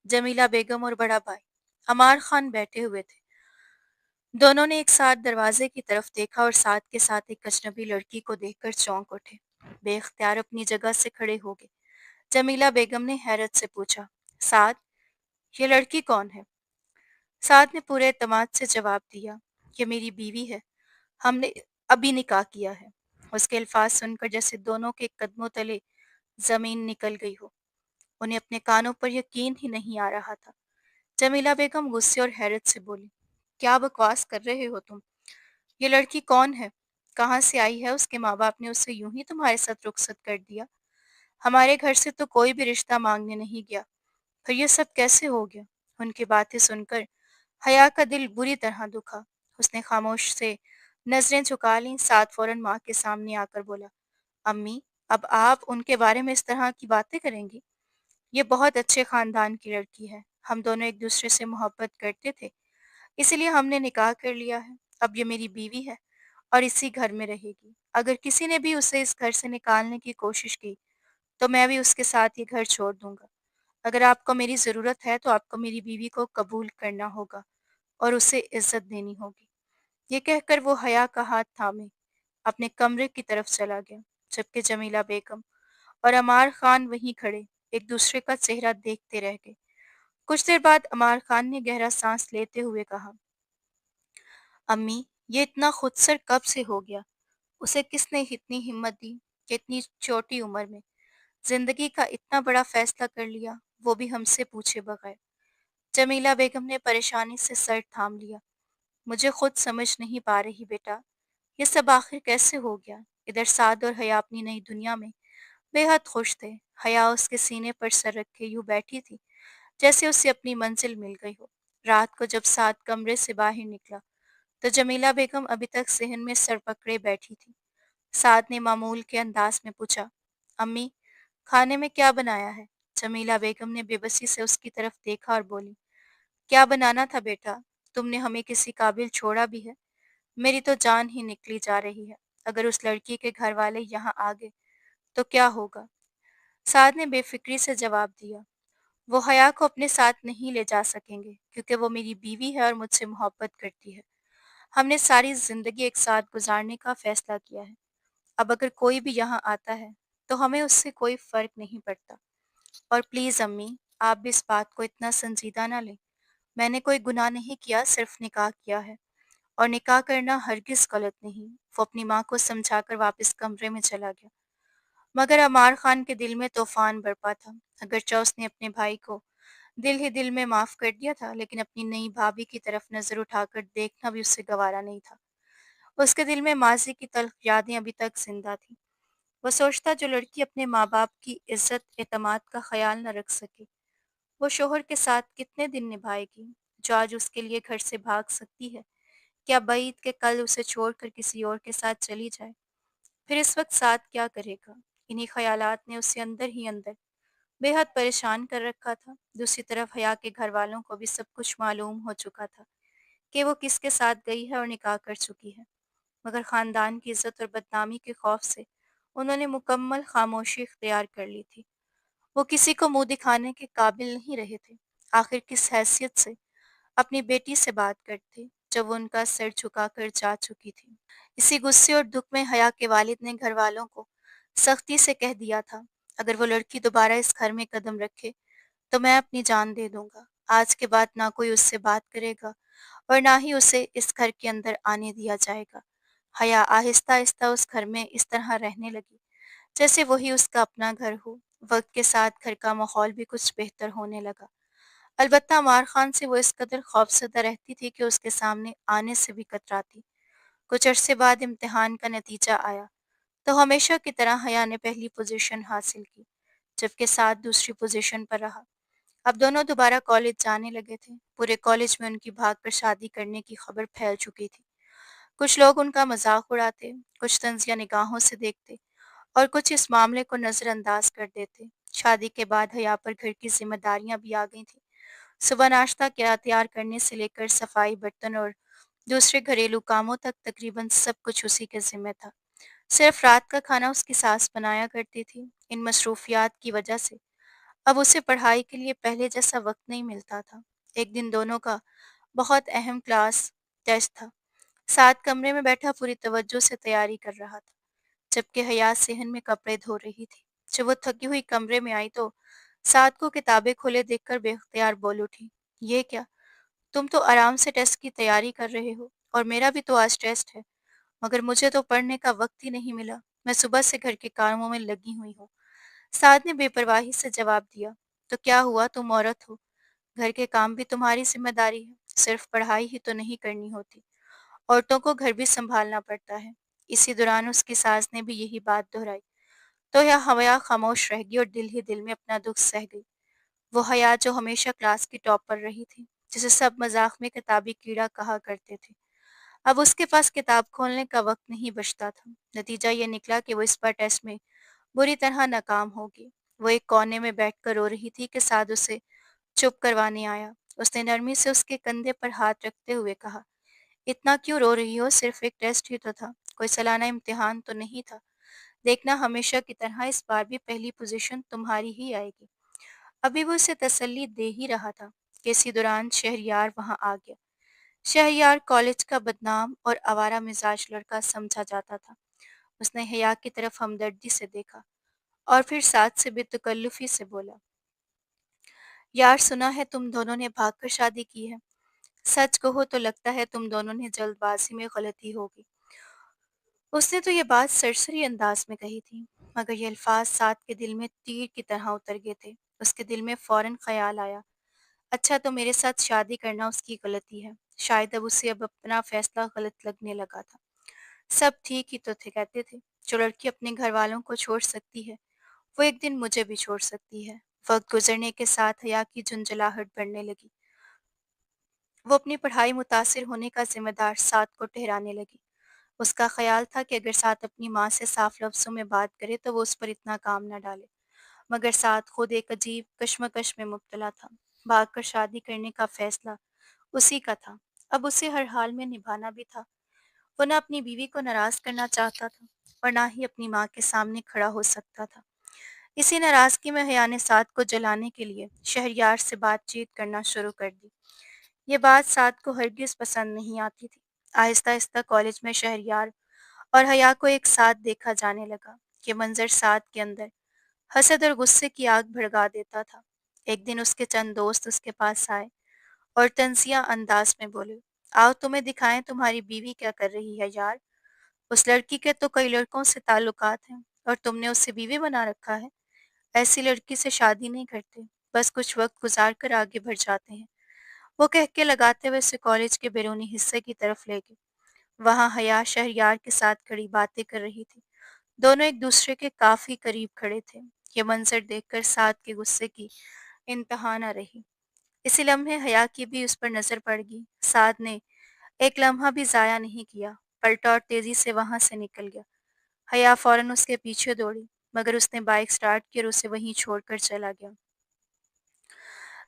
जमीला बेगम और बड़ा भाई अमार खान बैठे हुए थे। दोनों ने एक साथ दरवाजे की तरफ देखा और साथ के साथ एक अजनबी लड़की को देखकर चौंक उठे। बेख्तियार अपनी जगह से खड़े हो गए। जमीला बेगम ने हैरत से पूछा, साद, ये लड़की कौन है? साद ने पूरे एतमाद से जवाब दिया, ये मेरी बीवी है। हमने अभी निकाह किया है। उसके अल्फाज सुनकर जैसे दोनों के कदमों तले जमीन निकल गई हो। उन्हें अपने कानों पर यकीन ही नहीं आ रहा था। जमीला बेगम गुस्से और हैरत से बोली, क्या बकवास कर रहे हो तुम? ये लड़की कौन है? कहाँ से आई है? उसके माँ बाप ने उसे यूं ही तुम्हारे साथ रुखसत कर दिया? हमारे घर से तो कोई भी रिश्ता मांगने नहीं गया, फिर ये सब कैसे हो गया? उनकी बातें सुनकर हया का दिल बुरी तरह दुखा। उसने खामोश से नजरें झुका लीं। साथ फौरन माँ के सामने आकर बोला, अम्मी, अब आप उनके बारे में इस तरह की बातें करेंगी? ये बहुत अच्छे खानदान की लड़की है। हम दोनों एक दूसरे से मोहब्बत करते थे, इसीलिए हमने निकाह कर लिया है। अब ये मेरी बीवी है और इसी घर में रहेगी। अगर किसी ने भी उसे इस घर से निकालने की कोशिश की तो मैं भी उसके साथ ये घर छोड़ दूंगा। अगर आपको मेरी ज़रूरत है तो आपको मेरी बीवी को कबूल करना होगा और उसे इज्जत देनी होगी। ये कहकर वो हया का हाथ थामे अपने कमरे की तरफ चला गया, जबकि जमीला बेगम और अमार खान वहीं खड़े एक दूसरे का चेहरा देखते रह गए। कुछ देर बाद अमार खान ने गहरा सांस लेते हुए कहा, अम्मी, ये इतना खुदसर कब से हो गया? उसे किसने इतनी हिम्मत दी कि इतनी छोटी उम्र में जिंदगी का इतना बड़ा फैसला कर लिया, वो भी हमसे पूछे बगैर? जमीला बेगम ने परेशानी से सर थाम लिया। मुझे खुद समझ नहीं पा रही बेटा, ये सब आखिर कैसे हो गया? इधर साद और हया अपनी नई दुनिया में बेहद खुश थे। हया उसके सीने पर सर रखे यूं बैठी थी जैसे उसे अपनी मंजिल मिल गई हो। रात को जब साद कमरे से बाहर निकला तो जमीला बेगम अभी तक सहन में सर पकड़े बैठी थी। साद ने मामूल के अंदाज में पूछा, अम्मी, खाने में क्या बनाया है? जमीला बेगम ने बेबसी से उसकी तरफ देखा और बोली, क्या बनाना था बेटा? तुमने हमें किसी काबिल छोड़ा भी है? मेरी तो जान ही निकली जा रही है। अगर उस लड़की के घर वाले यहाँ आ गए तो क्या होगा? साद ने बेफिक्री से जवाब दिया, वो हया को अपने साथ नहीं ले जा सकेंगे क्योंकि वो मेरी बीवी है और मुझसे मोहब्बत करती है। हमने सारी जिंदगी एक साथ गुजारने का फैसला किया है। अब अगर कोई भी यहाँ आता है तो हमें उससे कोई फर्क नहीं पड़ता। और प्लीज़ अम्मी, आप भी इस बात को इतना संजीदा ना लें। मैंने कोई गुनाह नहीं किया, सिर्फ निकाह किया है। और निकाह करना हरगिज़ गलत नहीं। वो अपनी माँ को समझाकर वापस कमरे में चला गया। मगर अमार खान के दिल में तूफान बरपा था। अगरचे उसने अपने भाई को दिल ही दिल में माफ़ कर दिया था, लेकिन अपनी नई भाभी की तरफ नज़र उठाकर देखना भी उससे गवारा नहीं था। उसके दिल में माज़ी की तल्ख़ यादें अभी तक ज़िंदा थीं। वो सोचता, जो लड़की अपने माँ-बाप की इज़्ज़त एतमाद का ख़याल न रख सके, वो शोहर के साथ कितने दिन निभाएगी? जो आज उसके लिए घर से भाग सकती है, क्या बईद के कल उसे छोड़कर किसी और के साथ चली जाए? फिर इस वक़्त साथ क्या करेगा? इन्हीं ख़यालात ने उसे अंदर ही अंदर बेहद परेशान कर रखा था। दूसरी तरफ हया के घरवालों को भी सब कुछ मालूम हो चुका था कि वो किसके साथ गई है और निकाह कर चुकी है। मगर ख़ानदान की इज़्ज़त और बदनामी के खौफ से उन्होंने मुकम्मल ख़ामोशी इख्तियार कर ली थी। वो किसी को मुँह दिखाने के काबिल नहीं रहे थे। आखिर किस हैसियत से अपनी बेटी से बात करते, जब वो उनका सिर झुकाकर जा चुकी थी। इसी गुस्से और दुःख में हया के वालिद ने घरवालों को सख्ती से कह दिया था, अगर वो लड़की दोबारा इस घर में कदम रखे तो मैं अपनी जान दे दूँगा। आज के बाद ना कोई उससे बात करेगा और ना ही उसे इस घर के अंदर आने दिया जाएगा। हया आहिस्ता-आहिस्ता उस घर में इस तरह रहने लगी, जैसे वही उसका अपना घर हो। वक़्त के साथ घर का माहौल भी कुछ बेहतर होने लगा। अलबत्ता अमार खान से वो इस कदर खौफ़ज़दा रहती थी कि उसके सामने आने से भी कतराती। कुछ अरसे बाद इम्तिहान का नतीजा आया, तो हमेशा की तरह हया ने पहली पोज़ीशन हासिल की, जबकि साद दूसरी पोज़ीशन पर रहा। अब दोनों दोबारा कॉलेज जाने लगे थे। पूरे कॉलेज में उनकी भागकर शादी करने की खबर फैल चुकी थी। कुछ लोग उनका मज़ाक उड़ाते, कुछ तंज़िया निगाहों से देखते और कुछ इस मामले को नज़रअंदाज कर देते। शादी के बाद हया पर घर की ज़िम्मेदारियाँ भी आ गई थीं। सुबह नाश्ता क्या तैयार करने से लेकर सफाई, बर्तन और दूसरे घरेलू कामों तक तकरीबन सब कुछ उसी के ज़िम्मे था। सिर्फ रात का खाना उसकी सास बनाया करती थी। इन मसरूफियात की वजह से अब उसे पढ़ाई के लिए पहले जैसा वक्त नहीं मिलता था। एक दिन दोनों का बहुत अहम क्लास टेस्ट था। साथ कमरे में बैठा पूरी तवज्जो से तैयारी कर रहा था, जबकि हया सेहन में कपड़े धो रही थी। जब वो थकी हुई कमरे में आई तो साद को किताबें खोले देखकर बेख्तियार बोल उठी, ये क्या? तुम तो आराम से टेस्ट की तैयारी कर रहे हो और मेरा भी तो आज टेस्ट है, मगर मुझे तो पढ़ने का वक्त ही नहीं मिला। मैं सुबह से घर के कामों में लगी हुई हूँ। साद ने बेपरवाही से जवाब दिया, तो क्या हुआ, तुम औरत हो, घर के काम भी तुम्हारी ज़िम्मेदारी है, सिर्फ पढ़ाई ही तो नहीं करनी होती, औरतों को घर भी सँभालना पड़ता है। इसी दौरान उसकी सास ने भी यही बात दोहराई, तो यह हया खामोश रह गई और दिल ही दिल में अपना दुःख सह गई। वो हया जो हमेशा क्लास की टॉपर रही थी, जिसे सब मज़ाक में किताबी कीड़ा कहा करते थे, अब उसके पास किताब खोलने का वक़्त नहीं बचता था। नतीजा ये निकला कि वो इस बार टेस्ट में बुरी तरह नाकाम होगी। वो एक कोने में बैठकर रो रही थी कि साद उसे चुप करवाने आया। उसने नरमी से उसके कंधे पर हाथ रखते हुए कहा, इतना क्यों रो रही हो? सिर्फ एक टेस्ट ही तो था, कोई सालाना इम्तिहान तो नहीं था। देखना, हमेशा की तरह इस बार भी पहली पोजीशन तुम्हारी ही आएगी। अभी वो उसे तसल्ली दे ही रहा था कि इसी दौरान शहरयार वहां आ गया। शहरयार कॉलेज का बदनाम और आवारा मिजाज लड़का समझा जाता था। उसने हया की तरफ हमदर्दी से देखा और फिर साथ से बेतकल्लुफ़ी से बोला, यार सुना है तुम दोनों ने भागकर शादी की है। सच कहो तो लगता है तुम दोनों ने जल्दबाजी में गलती होगी। उसने तो ये बात सरसरी अंदाज में कही थी, मगर ये अल्फाज साद के दिल में तीर की तरह उतर गए थे। उसके दिल में फौरन ख्याल आया, अच्छा तो मेरे साथ शादी करना उसकी गलती है। शायद अब उसे अब अपना फैसला गलत लगने लगा था। सब ठीक ही तो थे कहते थे, जो लड़की अपने घर वालों को छोड़ सकती है, वो एक दिन मुझे भी छोड़ सकती है। वक्त गुजरने के साथ हया की झुंझलाहट बढ़ने लगी। वो अपनी पढ़ाई मुतासिर होने का जिम्मेदार साद को ठहराने लगी। उसका ख्याल था कि अगर साद अपनी माँ से साफ लफ्ज़ों में बात करे तो वो उस पर इतना काम न डाले। मगर साद खुद एक अजीब कश्मकश में मुब्तला था। भागकर शादी करने का फैसला उसी का था। अब उसे हर हाल में निभाना भी था। वो ना अपनी बीवी को नाराज़ करना चाहता था और ना ही अपनी माँ के सामने खड़ा हो सकता था। इसी नाराज़गी में हया ने साद को जलाने के लिए शहरयार से बातचीत करना शुरू कर दी। ये बात साद को हरगिज़ पसंद नहीं आती थी। आहिस्ता आहिस्ता कॉलेज में शहरयार और हया को एक साथ देखा जाने लगा। ये मंजर साद के अंदर हसद और गुस्से की आग भड़का देता था। एक दिन उसके चंद दोस्त उसके पास आए और तंजिया अंदाज में बोले, आओ तुम्हें दिखाएं तुम्हारी बीवी क्या कर रही है यार। उस लड़की के तो कई लड़कों से ताल्लुकात हैं और तुमने उसे बीवी बना रखा है। ऐसी लड़की से शादी नहीं करते, बस कुछ वक्त गुजार कर आगे बढ़ जाते हैं। वो कह के लगाते हुए उसे कॉलेज के बैरूनी हिस्से की तरफ ले गए। वहां हया शहरयार के साथ खड़ी बातें कर रही थी। दोनों एक दूसरे के काफी करीब खड़े थे। ये मंजर देखकर साद के गुस्से की इंतहा न रही। इसी लम्हे हया की भी उस पर नजर पड़ गई। साद ने एक लम्हा भी जाया नहीं किया, पलटा और तेजी से वहां से निकल गया। हया फौरन उसके पीछे दौड़ी, मगर उसने बाइक स्टार्ट की और उसे वहीं छोड़कर चला गया।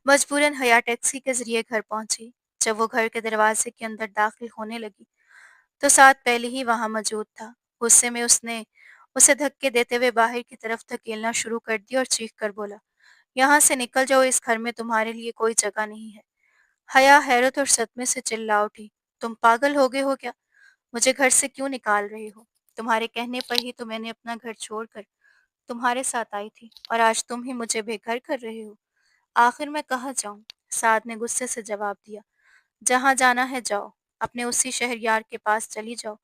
मजबूरन हया टैक्सी के जरिए घर पहुंची। जब वो घर के दरवाजे के अंदर दाखिल होने लगी तो साद पहले ही वहां मौजूद था। गुस्से में उसने उसे धक्के देते हुए बाहर की तरफ धकेलना शुरू कर दिया और चीख कर बोला, यहाँ से निकल जाओ, इस घर में तुम्हारे लिए कोई जगह नहीं है। हया हैरत और सदमे से चिल्ला उठी, तुम पागल हो गए हो क्या? मुझे घर से क्यों निकाल रहे हो? तुम्हारे कहने पर ही तो मैंने अपना घर छोड़कर तुम्हारे साथ आई थी और आज तुम ही मुझे बेघर कर रहे हो। आखिर मैं कहाँ जाऊं? साद ने गुस्से से जवाब दिया, जहां जाना है जाओ, अपने उसी शहरयार के पास चली जाओ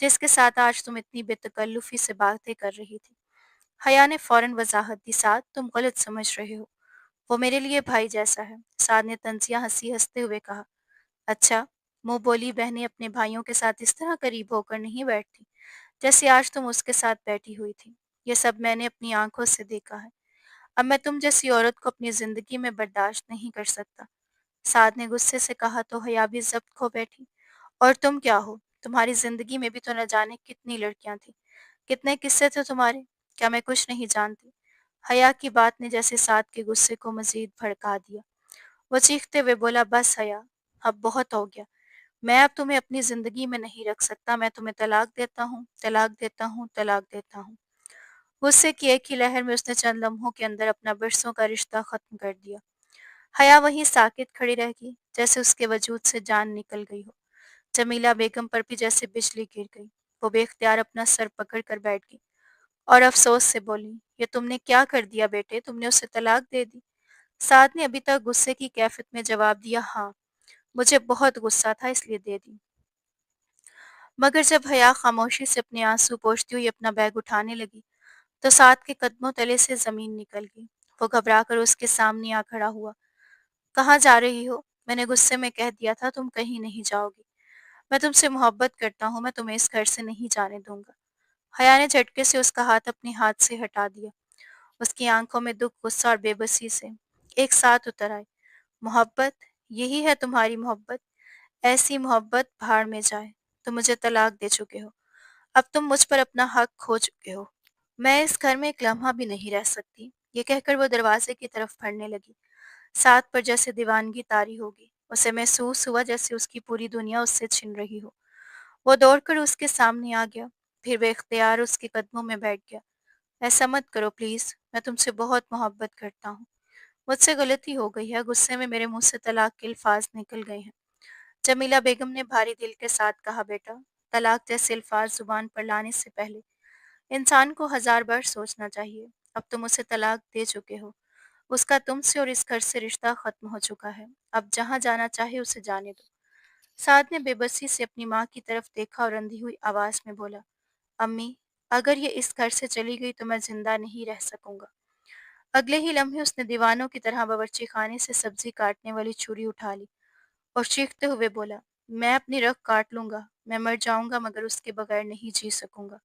जिसके साथ आज तुम इतनी बेतकल्लुफी से बातें कर रही थी। हया ने फौरन वजाहत दी, साद तुम गलत समझ रहे हो, वो मेरे लिए भाई जैसा है। साद ने तंजिया हंसी हंसते हुए कहा, अच्छा, मुंह बोली बहनें अपने भाइयों के साथ इस तरह करीब होकर नहीं बैठती जैसे आज तुम उसके साथ बैठी हुई थी। ये सब मैंने अपनी आंखों से देखा है। अब मैं तुम जैसी औरत को अपनी जिंदगी में बर्दाश्त नहीं कर सकता। साद ने गुस्से से कहा तो हया भी जब्त खो बैठी। और तुम क्या हो? तुम्हारी जिंदगी में भी तो न जाने कितनी लड़कियां थी, कितने किस्से थे तुम्हारे। क्या मैं कुछ नहीं जानती? हया की बात ने जैसे साद के गुस्से को मजीद भड़का दिया। वो चीखते हुए बोला, बस हया, अब बहुत हो गया। मैं अब तुम्हें अपनी जिंदगी में नहीं रख सकता। मैं तुम्हें तलाक देता हूँ, तलाक देता हूँ, तलाक देता हूँ। गुस्से की एक ही लहर में उसने चंद लम्हों के अंदर अपना बरसों का रिश्ता खत्म कर दिया। हया वहीं साकित खड़ी रह गई, जैसे उसके वजूद से जान निकल गई हो। जमीला बेगम पर भी जैसे बिजली गिर गई। वो बेख्तियार अपना सर पकड़ कर बैठ गई और अफसोस से बोली, ये तुमने क्या कर दिया बेटे? तुमने उसे तलाक दे दी? साद ने अभी तक गुस्से की कैफियत में जवाब दिया, हाँ, मुझे बहुत गुस्सा था इसलिए दे दी। मगर जब हया खामोशी से अपने आंसू पोंछती हुई अपना बैग उठाने लगी तो साद के कदमों तले से जमीन निकल गई। वो घबरा कर उसके सामने आ खड़ा हुआ। कहाँ जा रही हो? मैंने गुस्से में कह दिया था तुम कहीं नहीं जाओगी। मैं तुमसे मोहब्बत करता हूँ, मैं तुम्हें इस घर से नहीं जाने दूंगा। हया ने झटके से उसका हाथ अपने हाथ से हटा दिया। उसकी आंखों में दुख, गुस्सा और बेबसी से एक साथ उतर आए। मोहब्बत? यही है तुम्हारी मोहब्बत? ऐसी मोहब्बत भाड़ में जाए। तुम मुझे तलाक दे चुके हो, अब तुम मुझ पर अपना हक खो चुके हो। मैं इस घर में एक लम्हा भी नहीं रह सकती। ये कहकर वो दरवाजे की तरफ बढ़ने लगी। साथ पर जैसे दीवानगी तारी होगी। उसे महसूस हुआ जैसे उसकी पूरी दुनिया उससे छिन रही हो। वो दौड़कर उसके सामने आ गया, फिर बेख्तियार उसके कदमों में बैठ गया। ऐसा मत करो प्लीज, मैं तुमसे बहुत मोहब्बत करता हूँ। मुझसे गलती हो गई है, गुस्से में मेरे मुंह से तलाक के अल्फाज निकल गए हैं। जमीला बेगम ने भारी दिल के साथ कहा, बेटा, तलाक जैसे अल्फाज जुबान पर लाने से पहले इंसान को हजार बार सोचना चाहिए। अब तुम उसे तलाक दे चुके हो। उसका तुमसे और इस घर से रिश्ता खत्म हो चुका है। अब जहां जाना चाहे उसे जाने दो। साद ने बेबसी से अपनी माँ की तरफ देखा और रंधी हुई आवाज में बोला, अम्मी, अगर ये इस घर से चली गई तो मैं जिंदा नहीं रह सकूंगा। अगले ही लम्हे उसने दीवानों की तरह बावर्ची खाने से सब्जी काटने वाली छुरी उठा ली और चीखते हुए बोला, मैं अपनी रग काट लूंगा, मैं मर जाऊंगा मगर उसके बगैर नहीं जी सकूंगा।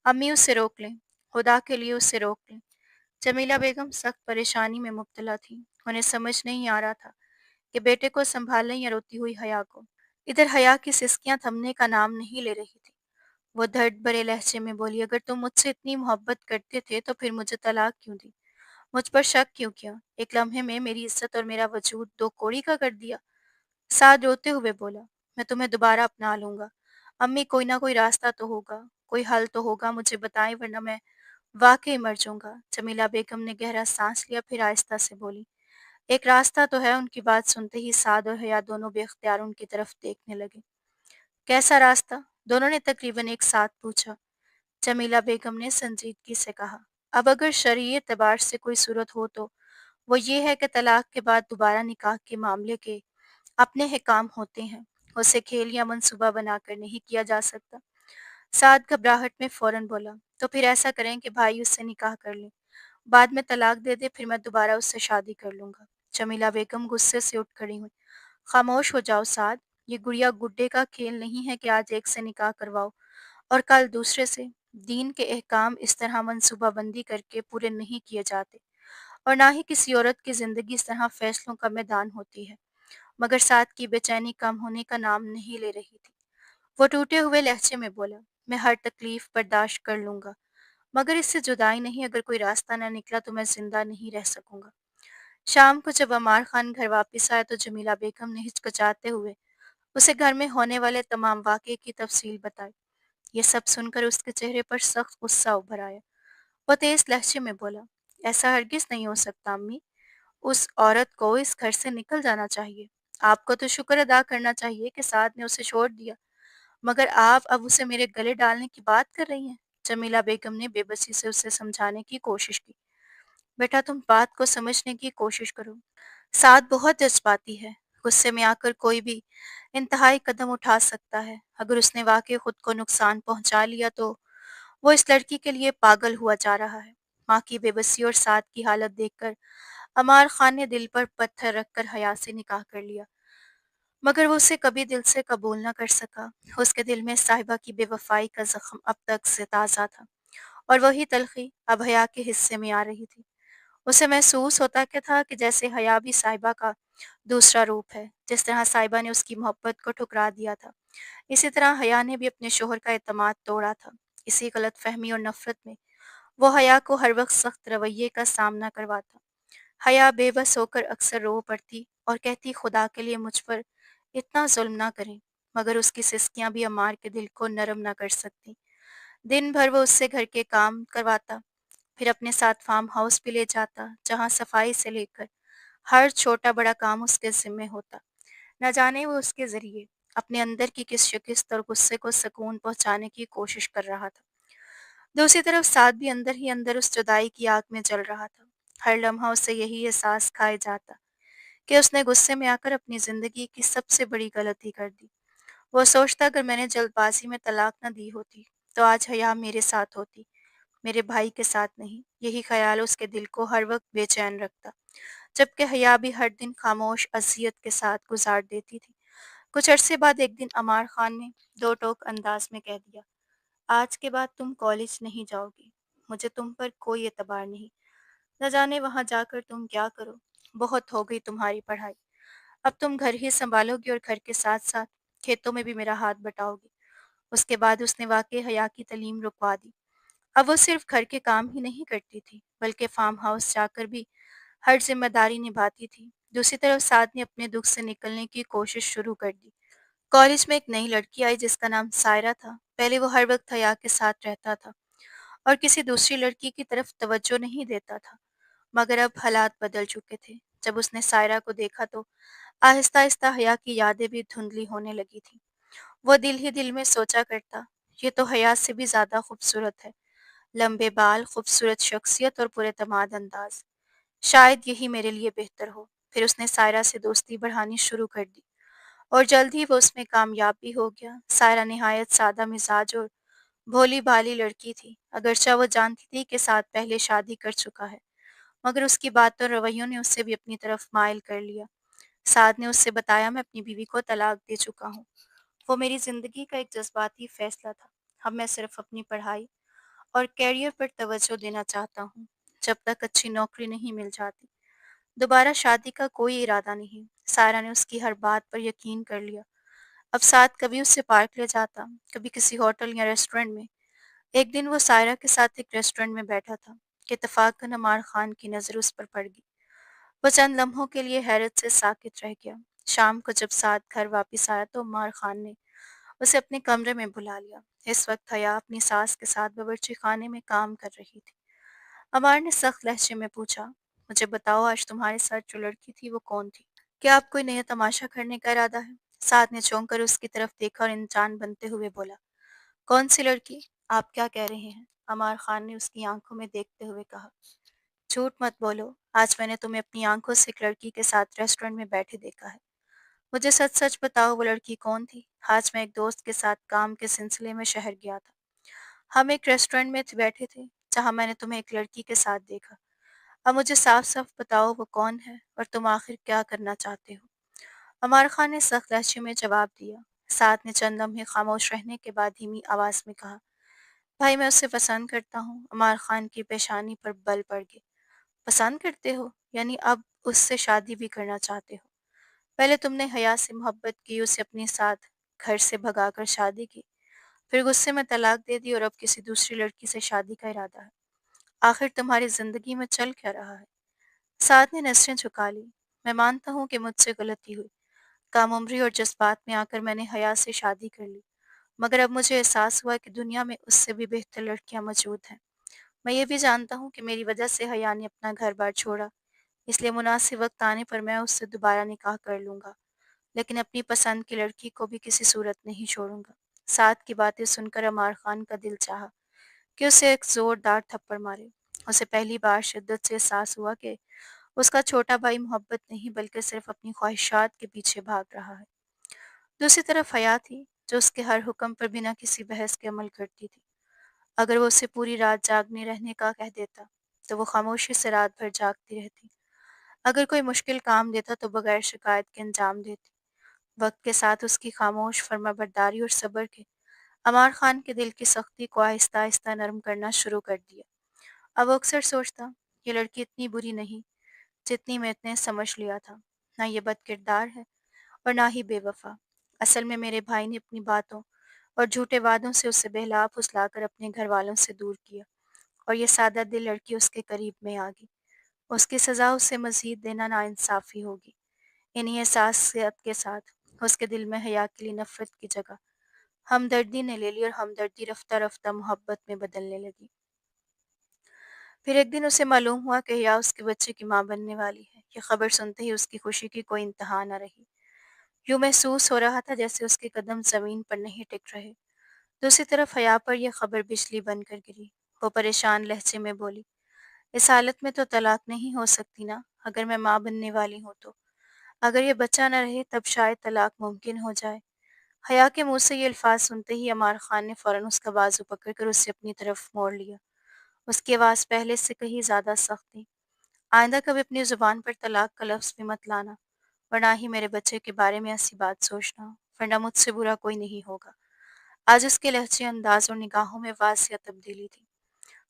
अम्मी, उसे रोक लें, खुदा के लिए उसे रोक लें। जमीला बेगम सख्त परेशानी में मुब्तला थी। उन्हें समझ नहीं आ रहा था कि बेटे को संभालें या रोती हुई हया को। इधर हया की सिसकियां थमने का नाम नहीं ले रही थी। वो दर्द भरे लहजे में बोली, अगर तुम मुझसे इतनी मोहब्बत करते थे तो फिर मुझे तलाक क्यों दी? मुझ पर शक क्यों किया? एक लम्हे में मेरी इज्जत और मेरा वजूद दो कौड़ी का कर दिया। साद रोते हुए बोला, मैं तुम्हें दोबारा अपना लूंगा। अम्मी, कोई ना कोई रास्ता तो होगा, कोई हल तो होगा, मुझे बताएं वरना मैं वाकई मर जाऊंगा। जमीला बेगम ने गहरा सांस लिया, फिर आहिस्ता से बोली, एक रास्ता तो है। उनकी बात सुनते ही साद और हया दोनों बेख्तियार उनकी तरफ देखने लगे। कैसा रास्ता? दोनों ने तकरीबन एक साथ पूछा। जमीला बेगम ने संजीदगी से कहा, अब अगर शरई एतबार से कोई सूरत हो तो वो ये है कि तलाक के बाद दोबारा निकाह के मामले के अपने हिकाम होते हैं। उसे खेल या मंसूबा बनाकर नहीं किया जा सकता। साद घबराहट में फौरन बोला, तो फिर ऐसा करें कि भाई उससे निकाह कर लें, बाद में तलाक दे दे, फिर मैं दोबारा उससे शादी कर लूंगा। जमीला बेगम गुस्से से उठ खड़ी हुई। खामोश हो जाओ साद, ये गुड़िया गुड्डे का खेल नहीं है कि आज एक से निकाह करवाओ और कल दूसरे से। दीन के अहकाम इस तरह मंसूबाबंदी करके पूरे नहीं किए जाते, और ना ही किसी औरत की जिंदगी इस तरह फैसलों का मैदान होती है। मगर साद की बेचैनी कम होने का नाम नहीं ले रही थी। वो टूटे हुए लहजे में बोला, मैं हर तकलीफ बर्दाश्त कर लूंगा, मगर इससे जुदाई नहीं। अगर कोई रास्ता न निकला तो मैं जिंदा नहीं रह सकूंगा। शाम को जब अमार खान घर वापस आया तो जमीला बेगम ने हिचकिचाते हुए उसे घर में होने वाले तमाम वाक़े की तफसील बताई। ये सब सुनकर उसके चेहरे पर सख्त गुस्सा उभर आया। वो तेज लहजे में बोला, ऐसा हरगिज नहीं हो सकता अम्मी। उस औरत को इस घर से निकल जाना चाहिए। आपको तो शुक्र अदा करना चाहिए कि साद ने उसे छोड़ दिया, मगर आप अब उसे मेरे गले डालने की बात कर रही हैं। जमीला बेगम ने बेबसी से उसे समझाने की कोशिश की। बेटा, तुम बात को समझने की कोशिश करो। साद बहुत जज्बाती है। गुस्से में आकर कोई भी इंतहाई कदम उठा सकता है। अगर उसने वाकई खुद को नुकसान पहुंचा लिया तो वो इस लड़की के लिए पागल हुआ जा रहा है। माँ की बेबसी और साद की हालत देखकर अमार खान ने दिल पर पत्थर रखकर हया से निकाह कर लिया, मगर वो उसे कभी दिल से कबूल न कर सका। उसके दिल में साहिबा की बेवफाई का जख्म अब तक से ताज़ा था, और वही तलखी अब हया के हिस्से में आ रही थी। उसे महसूस होता क्या था कि जैसे हया भी साहिबा का दूसरा रूप है। जिस तरह साहिबा ने उसकी मोहब्बत को ठुकरा दिया था, इसी तरह हया ने भी अपने शोहर का एतमाद तोड़ा था। इसी गलत फहमी और नफरत में वो हया को हर वक्त सख्त रवैये का सामना करवाता। हया बेबस होकर अक्सर रो पड़ती और कहती, खुदा के लिए मुझ पर इतना जुल्म ना करें, मगर उसकी सिसकियां भी अमार के दिल को नरम ना कर सकती। दिन भर वो उससे घर के काम करवाता, फिर अपने साथ फार्म हाउस भी ले जाता, जहाँ सफाई से लेकर हर छोटा बड़ा काम उसके जिम्मे होता। न जाने वो उसके जरिए अपने अंदर की किस शिकस्त और गुस्से को सुकून पहुंचाने की कोशिश कर रहा था। दूसरी तरफ साद भी अंदर ही अंदर उस जुदाई की आग में जल रहा था। हर लम्हा उसे यही एहसास खाए जाता कि उसने गुस्से में आकर अपनी जिंदगी की सबसे बड़ी गलती कर दी। वो सोचता, अगर मैंने जल्दबाजी में तलाक न दी होती तो आज हया मेरे साथ होती, मेरे भाई के साथ नहीं। यही ख्याल उसके दिल को हर वक्त बेचैन रखता, जबकि हया भी हर दिन खामोश अजियत के साथ गुजार देती थी। कुछ अरसे बाद एक दिन अमार खान ने दो टोक अंदाज में कह दिया, आज के बाद तुम कॉलेज नहीं जाओगी। मुझे तुम पर कोई एतबार नहीं। न जाने वहां जाकर तुम क्या करो। बहुत हो गई तुम्हारी पढ़ाई। अब तुम घर ही संभालोगी और घर के साथ साथ खेतों में भी मेरा हाथ बटाओगी। उसके बाद उसने वाकई हया की तालीम रुकवा दी। अब वो सिर्फ घर के काम ही नहीं करती थी, बल्कि फार्म हाउस जाकर भी हर जिम्मेदारी निभाती थी। दूसरी तरफ साद ने अपने दुख से निकलने की कोशिश शुरू कर दी। कॉलेज में एक नई लड़की आई जिसका नाम सायरा था। पहले वो हर वक्त हया के साथ रहता था और किसी दूसरी लड़की की तरफ तवज्जो नहीं देता था, मगर अब हालात बदल चुके थे। जब उसने सायरा को देखा तो आहिस्ता आहिस्ता हया की यादें भी धुंधली होने लगी थी। वो दिल ही दिल में सोचा करता, ये तो हया से भी ज्यादा खूबसूरत है। लंबे बाल, खूबसूरत शख्सियत और पुरएतमाद अंदाज। शायद यही मेरे लिए बेहतर हो। फिर उसने सायरा से दोस्ती बढ़ानी शुरू कर दी और जल्द ही वो उसमें कामयाब भी हो गया। सायरा निहायत सादा मिजाज और भोली भाली लड़की थी। अगरचा वो जानती थी कि साद पहले शादी कर चुका है, मगर उसकी बातों और रवैयों ने उससे भी अपनी तरफ माइल कर लिया। साद ने उससे बताया, मैं अपनी बीवी को तलाक दे चुका हूँ। वो मेरी जिंदगी का एक जज्बाती फैसला था। अब मैं सिर्फ अपनी पढ़ाई और कैरियर पर तवज्जो देना चाहता हूँ, जब तक अच्छी नौकरी नहीं मिल जाती। दोबारा शादी का कोई इरादा नहीं। सायरा ने उसकी हर बात पर यकीन कर लिया। अब साथ कभी उससे पार्क ले जाता, कभी किसी होटल या रेस्टोरेंट में। एक दिन वो सायरा के साथ एक रेस्टोरेंट में बैठा था कि इत्तेफाकन अमार खान की नजर उस पर पड़ गई। वो चंद लम्हों के लिए हैरत से साकित रह गया। शाम को जब साथ घर वापस आया तो अमार खान ने उसे अपने कमरे में बुला लिया। इस वक्त हया अपनी सास के साथ बावर्ची खाने में काम कर रही थी। अमार ने सख्त लहजे में पूछा, मुझे बताओ, आज तुम्हारे साथ जो लड़की थी वो कौन थी? क्या आप कोई नया तमाशा करने का इरादा है? साद ने चौंक कर उसकी तरफ देखा और इंसान बनते हुए बोला, कौन सी लड़की? आप क्या कह रहे हैं? عمار خان نے اس کی آنکھوں میں دیکھتے ہوئے کہا۔ جھوٹ مت بولو، آج میں نے تمہیں اپنی آنکھوں سے ایک لڑکی کے ساتھ ریسٹورنٹ میں بیٹھے دیکھا ہے۔ مجھے سچ سچ بتاؤ وہ لڑکی کون تھی؟ آج میں ایک دوست کے ساتھ کام کے سلسلے میں شہر گیا تھا۔ ہم ایک ریسٹورنٹ میں بیٹھے تھے جہاں میں نے تمہیں ایک لڑکی کے ساتھ دیکھا۔ اب مجھے صاف صاف بتاؤ وہ کون ہے اور تم آخر کیا کرنا چاہتے ہو؟ عمار خان نے سخت لہجے میں جواب دیا۔ ساتھ نے چند لمحے خاموش رہنے کے بعد دھیمی آواز میں کہا، بھائی میں اسے پسند کرتا ہوں۔ عمار خان کی پیشانی پر بل پڑ گئے۔ پسند کرتے ہو؟ یعنی اب اس سے شادی بھی کرنا چاہتے ہو؟ پہلے تم نے حیا سے محبت کی، اسے اپنے ساتھ گھر سے بھگا کر شادی کی، پھر غصے میں طلاق دے دی اور اب کسی دوسری لڑکی سے شادی کا ارادہ ہے۔ آخر تمہاری زندگی میں چل کیا رہا ہے؟ سعد نے نسریں جھکا لی۔ میں مانتا ہوں کہ مجھ سے غلطی ہوئی۔ کم عمری اور جذبات میں آ کر میں نے حیا سے شادی کر لی، مگر اب مجھے احساس ہوا کہ دنیا میں اس سے بھی بہتر لڑکیاں موجود ہیں۔ میں یہ بھی جانتا ہوں کہ میری وجہ سے حیا نے اپنا گھر بار چھوڑا، اس لیے مناسب وقت آنے پر میں اس سے دوبارہ نکاح کر لوں گا، لیکن اپنی پسند کی لڑکی کو بھی کسی صورت نہیں چھوڑوں گا۔ سعد کی باتیں سن کر عمار خان کا دل چاہا کہ اسے ایک زوردار تھپڑ مارے۔ اسے پہلی بار شدت سے احساس ہوا کہ اس کا چھوٹا بھائی محبت نہیں بلکہ صرف اپنی خواہشات کے پیچھے بھاگ رہا ہے۔ دوسری طرف حیا تھی جو اس کے ہر حکم پر بنا کسی بحث کے عمل کرتی تھی۔ اگر وہ اسے پوری رات جاگنے رہنے کا کہہ دیتا تو وہ خاموشی سے رات بھر جاگتی رہتی۔ اگر کوئی مشکل کام دیتا تو بغیر شکایت کے انجام دیتی۔ وقت کے ساتھ اس کی خاموش فرما برداری اور صبر کے عمار خان کے دل کی سختی کو آہستہ آہستہ نرم کرنا شروع کر دیا۔ اب وہ اکثر سوچتا، یہ لڑکی اتنی بری نہیں جتنی میں نے سمجھ لیا تھا، نہ یہ بد کردار ہے اور نہ ہی بے وفا۔ اصل میں میرے بھائی نے اپنی باتوں اور جھوٹے وعدوں سے اسے بہلا پھسلا کر اپنے گھر والوں سے دور کیا، اور یہ سادہ دل لڑکی اس کے قریب میں آ گئی۔ اس کی سزا اسے مزید دینا ناانصافی ہوگی۔ انہی احساسات کے ساتھ اس کے دل میں حیا کے لیے نفرت کی جگہ ہمدردی نے لے لی، اور ہمدردی رفتہ رفتہ محبت میں بدلنے لگی۔ پھر ایک دن اسے معلوم ہوا کہ حیا اس کے بچے کی ماں بننے والی ہے۔ یہ خبر سنتے ہی اس کی خوشی کی کوئی انتہا نہ رہی۔ یوں محسوس ہو رہا تھا جیسے اس کے قدم زمین پر نہیں ٹک رہے۔ دوسری طرف حیا پر یہ خبر بجلی بن کر گری۔ وہ پریشان لہجے میں بولی، اس حالت میں تو طلاق نہیں ہو سکتی نا؟ اگر میں ماں بننے والی ہوں تو اگر یہ بچہ نہ رہے تب شاید طلاق ممکن ہو جائے۔ حیا کے منہ سے یہ الفاظ سنتے ہی عمار خان نے فوراً اس کا بازو پکڑ کر اسے اپنی طرف موڑ لیا۔ اس کی آواز پہلے سے کہیں زیادہ سخت تھی۔ آئندہ کبھی اپنی زبان پر طلاق کا لفظ بھی مت لانا، اور نہ ہی میرے بچے کے بارے میں ایسی بات سوچنا، ورنہ مجھ سے برا کوئی نہیں ہوگا۔ آج اس کے لہجے، انداز اور نگاہوں میں واضح تبدیلی تھی۔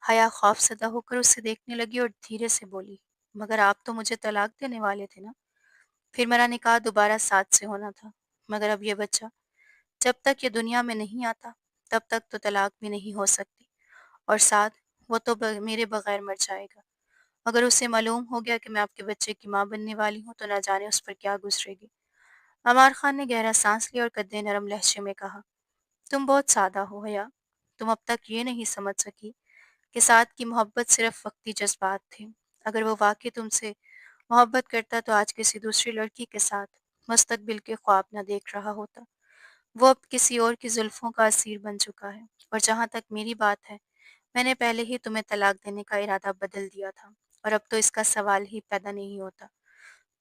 حیا خوف زدہ ہو کر اسے دیکھنے لگی اور دھیرے سے بولی، مگر آپ تو مجھے طلاق دینے والے تھے نا؟ پھر میرا نکاح دوبارہ ساتھ سے ہونا تھا، مگر اب یہ بچہ جب تک یہ دنیا میں نہیں آتا تب تک تو طلاق بھی نہیں ہو سکتی، اور ساتھ وہ تو میرے بغیر مر جائے گا۔ اگر اسے معلوم ہو گیا کہ میں آپ کے بچے کی ماں بننے والی ہوں تو نہ جانے اس پر کیا گزرے گی۔ عمار خان نے گہرا سانس لیا اور قد نرم لہجے میں کہا، تم بہت سادہ ہو حیا۔ تم اب تک یہ نہیں سمجھ سکی کہ سعد کی محبت صرف وقتی جذبات تھے۔ اگر وہ واقعی تم سے محبت کرتا تو آج کسی دوسری لڑکی کے ساتھ مستقبل کے خواب نہ دیکھ رہا ہوتا۔ وہ اب کسی اور کی زلفوں کا اسیر بن چکا ہے، اور جہاں تک میری بات ہے، میں نے پہلے ہی تمہیں طلاق دینے کا ارادہ بدل دیا تھا، اور اب تو اس کا سوال ہی پیدا نہیں ہوتا۔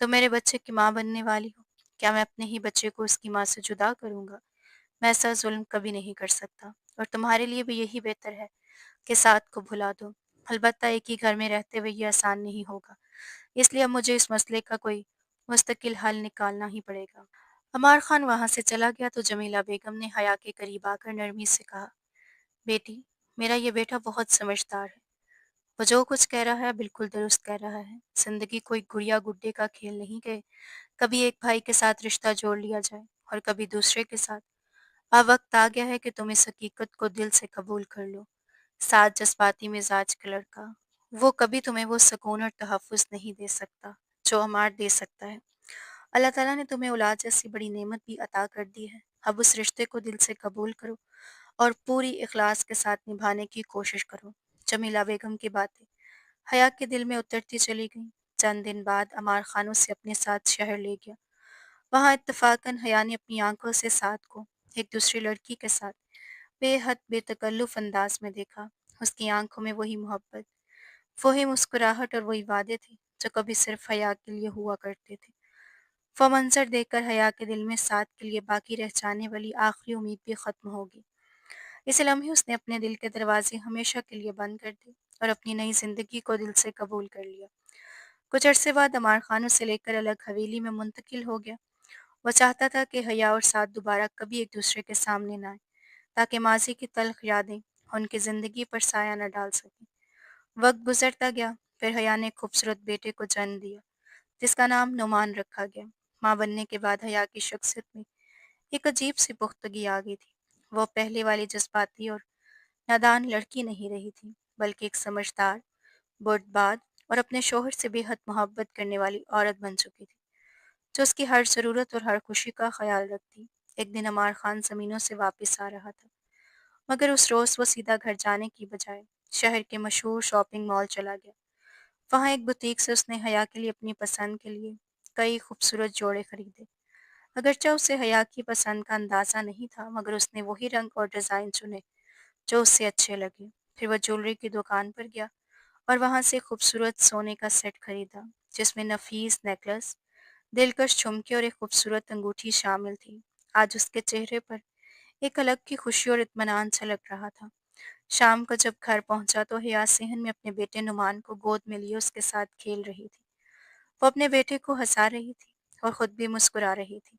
تو میرے بچے کی ماں بننے والی ہو، کیا میں اپنے ہی بچے کو اس کی ماں سے جدا کروں گا؟ میں ایسا ظلم کبھی نہیں کر سکتا، اور تمہارے لیے بھی یہی بہتر ہے کہ سعد کو بھلا دو۔ البتہ ایک ہی گھر میں رہتے ہوئے یہ آسان نہیں ہوگا، اس لیے اب مجھے اس مسئلے کا کوئی مستقل حل نکالنا ہی پڑے گا۔ عمار خان وہاں سے چلا گیا تو جمیلہ بیگم نے حیا کے قریب آ کر نرمی سے کہا، بیٹی، میرا یہ بیٹا بہت سمجھدار ہے۔ وہ جو کچھ کہہ رہا ہے بالکل درست کہہ رہا ہے۔ زندگی کوئی گڑیا گڈے کا کھیل نہیں کہ کبھی ایک بھائی کے ساتھ رشتہ جوڑ لیا جائے اور کبھی دوسرے کے ساتھ۔ اب وقت آ گیا ہے کہ تم اس حقیقت کو دل سے قبول کر لو۔ ساتھ جذباتی مزاج کا لڑکا، وہ کبھی تمہیں وہ سکون اور تحفظ نہیں دے سکتا جو عمار دے سکتا ہے۔ اللہ تعالیٰ نے تمہیں اولاد جیسی بڑی نعمت بھی عطا کر دی ہے۔ اب اس رشتے کو دل سے قبول کرو اور پوری اخلاص کے ساتھ نبھانے کی کوشش کرو۔ جمیلہ بیگم کی باتیں حیا کے دل میں اترتی چلی گئیں۔ چند دن بعد عمار خان اسے اپنے ساتھ شہر لے گیا۔ وہاں اتفاقاً حیا نے اپنی آنکھوں سے سعد کو ایک دوسری لڑکی کے ساتھ بے حد بے تکلف انداز میں دیکھا۔ اس کی آنکھوں میں وہی محبت، وہی مسکراہٹ اور وہی وعدے تھے جو کبھی صرف حیا کے لیے ہوا کرتے تھے۔ وہ منظر دیکھ کر حیا کے دل میں ساتھ کے لیے باقی رہ جانے والی آخری امید بھی ختم ہوگی۔ اس لمحے اس نے اپنے دل کے دروازے ہمیشہ کے لیے بند کر دیے اور اپنی نئی زندگی کو دل سے قبول کر لیا۔ کچھ عرصے بعد عمار خان اسے لے کر الگ حویلی میں منتقل ہو گیا۔ وہ چاہتا تھا کہ حیا اور سعد دوبارہ کبھی ایک دوسرے کے سامنے نہ آئیں، تاکہ ماضی کی تلخ یادیں ان کی زندگی پر سایہ نہ ڈال سکیں۔ وقت گزرتا گیا، پھر حیا نے ایک خوبصورت بیٹے کو جنم دیا، جس کا نام نعمان رکھا گیا۔ ماں بننے کے بعد حیا کی شخصیت میں ایک عجیب سی پختگی آ گئی تھی۔ وہ پہلے والی جذباتی اور نادان لڑکی نہیں رہی تھی، بلکہ ایک سمجھدار، بردبار اور اپنے شوہر سے بے حد محبت کرنے والی عورت بن چکی تھی، جو اس کی ہر ضرورت اور ہر خوشی کا خیال رکھتی۔ ایک دن عمار خان زمینوں سے واپس آ رہا تھا، مگر اس روز وہ سیدھا گھر جانے کی بجائے شہر کے مشہور شاپنگ مال چلا گیا۔ وہاں ایک بوتیک سے اس نے حیا کے لیے اپنی پسند کے لیے کئی خوبصورت جوڑے خریدے۔ اگرچہ اسے حیا کی پسند کا اندازہ نہیں تھا، مگر اس نے وہی رنگ اور ڈیزائن چنے جو اس سے اچھے لگے۔ پھر وہ جیولری کی دکان پر گیا اور وہاں سے خوبصورت سونے کا سیٹ خریدا، جس میں نفیس نیکلس، دلکش جھمکے اور ایک خوبصورت انگوٹھی شامل تھی۔ آج اس کے چہرے پر ایک الگ کی خوشی اور اطمینان چھلک رہا تھا۔ شام کو جب گھر پہنچا تو حیا صحن میں اپنے بیٹے نعمان کو گود میں لیے اس کے ساتھ کھیل رہی تھی۔ وہ اپنے بیٹے کو ہنسا رہی تھی اور خود بھی مسکرا رہی تھی۔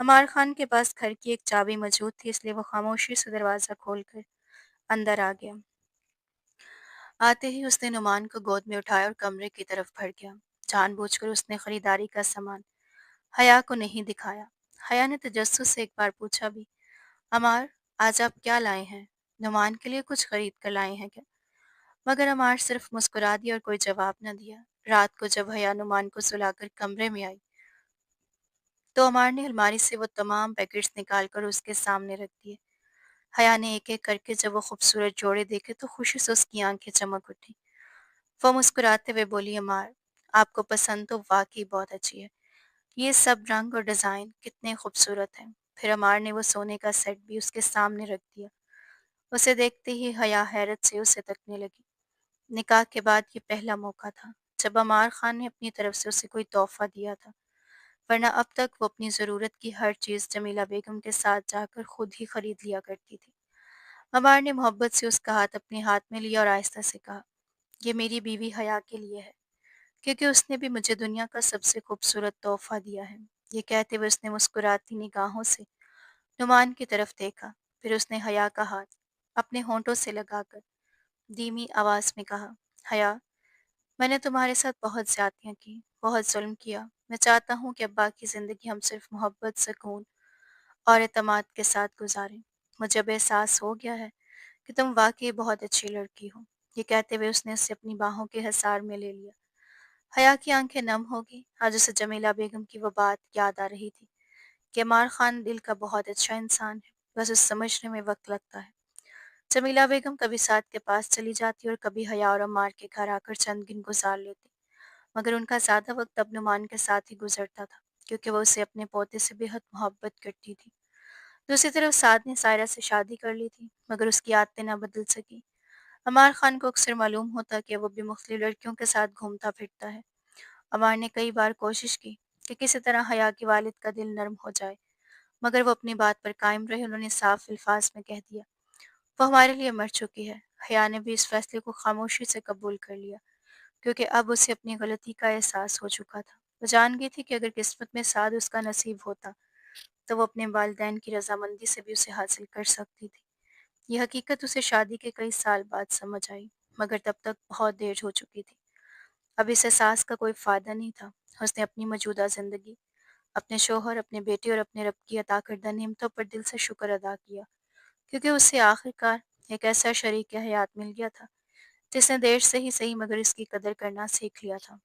عمار خان کے پاس گھر کی ایک چابی موجود تھی، اس لیے وہ خاموشی سے دروازہ کھول کر اندر آ گیا۔ آتے ہی اس نے نعمان کو گود میں اٹھایا اور کمرے کی طرف بڑھ گیا۔ جان بوجھ کر اس نے خریداری کا سامان حیا کو نہیں دکھایا۔ حیا نے تجسس سے ایک بار پوچھا بھی، عمار، آج آپ کیا لائے ہیں؟ نعمان کے لیے کچھ خرید کر لائے ہیں کیا؟ مگر عمار صرف مسکرا دیا اور کوئی جواب نہ دیا۔ رات کو جب حیا نعمان کو سلا کر کمرے میں آئی تو عمار نے الماری سے وہ تمام پیکٹس نکال کر اس کے سامنے رکھ دیے۔ حیا نے ایک ایک کر کے جب وہ خوبصورت جوڑے دیکھے تو خوشی سے اس کی آنکھیں چمک اٹھی۔ وہ مسکراتے ہوئے بولی، عمار، آپ کو پسند تو واقعی بہت اچھی ہے۔ یہ سب رنگ اور ڈیزائن کتنے خوبصورت ہیں۔ پھر عمار نے وہ سونے کا سیٹ بھی اس کے سامنے رکھ دیا۔ اسے دیکھتے ہی حیا حیرت سے اسے تکنے لگی۔ نکاح کے بعد یہ پہلا موقع تھا جب عمار خان نے اپنی طرف سے اسے کوئی تحفہ دیا تھا، ورنہ اب تک وہ اپنی ضرورت کی ہر چیز جمیلہ بیگم کے ساتھ جا کر خود ہی خرید لیا کرتی تھی۔ عمار نے محبت سے اس کا ہاتھ اپنے ہاتھ میں لیا اور آہستہ سے کہا، یہ میری بیوی حیا کے لیے ہے، کیونکہ اس نے بھی مجھے دنیا کا سب سے خوبصورت تحفہ دیا ہے۔ یہ کہتے ہوئے اس نے مسکراتی نگاہوں سے نعمان کی طرف دیکھا، پھر اس نے حیا کا ہاتھ اپنے ہونٹوں سے لگا کر دھیمی آواز میں کہا، حیا، میں نے تمہارے ساتھ بہت زیادتیاں کی، بہت ظلم کیا۔ میں چاہتا ہوں کہ اب باقی زندگی ہم صرف محبت، سکون اور اعتماد کے ساتھ گزاریں۔ مجھے اب احساس ہو گیا ہے کہ تم واقعی بہت اچھی لڑکی ہو۔ یہ کہتے ہوئے اس نے اسے اپنی باہوں کے حصار میں لے لیا۔ حیا کی آنکھیں نم ہو گئی۔ آج اسے جمیلہ بیگم کی وہ بات یاد آ رہی تھی کہ عمار خان دل کا بہت اچھا انسان ہے، بس اس سمجھنے میں وقت لگتا ہے۔ جمیلہ بیگم کبھی سعد کے پاس چلی جاتی اور کبھی حیا اور عمار کے گھر آ کر چند دن گزار لیتی، مگر ان کا زیادہ وقت اب نعمان کے ساتھ ہی گزرتا تھا، کیونکہ وہ اسے اپنے پوتے سے بے حد محبت کرتی تھی۔ دوسری طرف سعد نے سائرہ سے شادی کر لی تھی، مگر اس کی عادتیں نہ بدل سکی۔ عمار خان کو اکثر معلوم ہوتا کہ وہ بھی مختلف لڑکیوں کے ساتھ گھومتا پھرتا ہے۔ عمار نے کئی بار کوشش کی کہ کسی طرح حیا کے والد کا دل نرم ہو جائے، مگر وہ اپنی بات پر قائم رہے۔ انہوں نے صاف الفاظ میں کہہ دیا، وہ ہمارے لیے مر چکی ہے۔ حیا نے بھی اس فیصلے کو خاموشی سے قبول کر لیا، کیونکہ اب اسے اپنی غلطی کا احساس ہو چکا تھا۔ وہ جان گئی تھی کہ اگر قسمت میں سعد اس کا نصیب ہوتا تو وہ اپنے والدین کی رضامندی سے بھی اسے حاصل کر سکتی تھی۔ یہ حقیقت اسے شادی کے کئی سال بعد سمجھ آئی، مگر تب تک بہت دیر ہو چکی تھی۔ اب اس احساس کا کوئی فائدہ نہیں تھا۔ اس نے اپنی موجودہ زندگی، اپنے شوہر، اپنے بیٹے اور اپنے رب کی عطا کردہ نعمتوں پر دل سے شکر ادا کیا، کیونکہ اسے آخر کار ایک ایسا شریک حیات مل گیا تھا جس نے دیر سے ہی صحیح مگر اس کی قدر کرنا سیکھ لیا تھا۔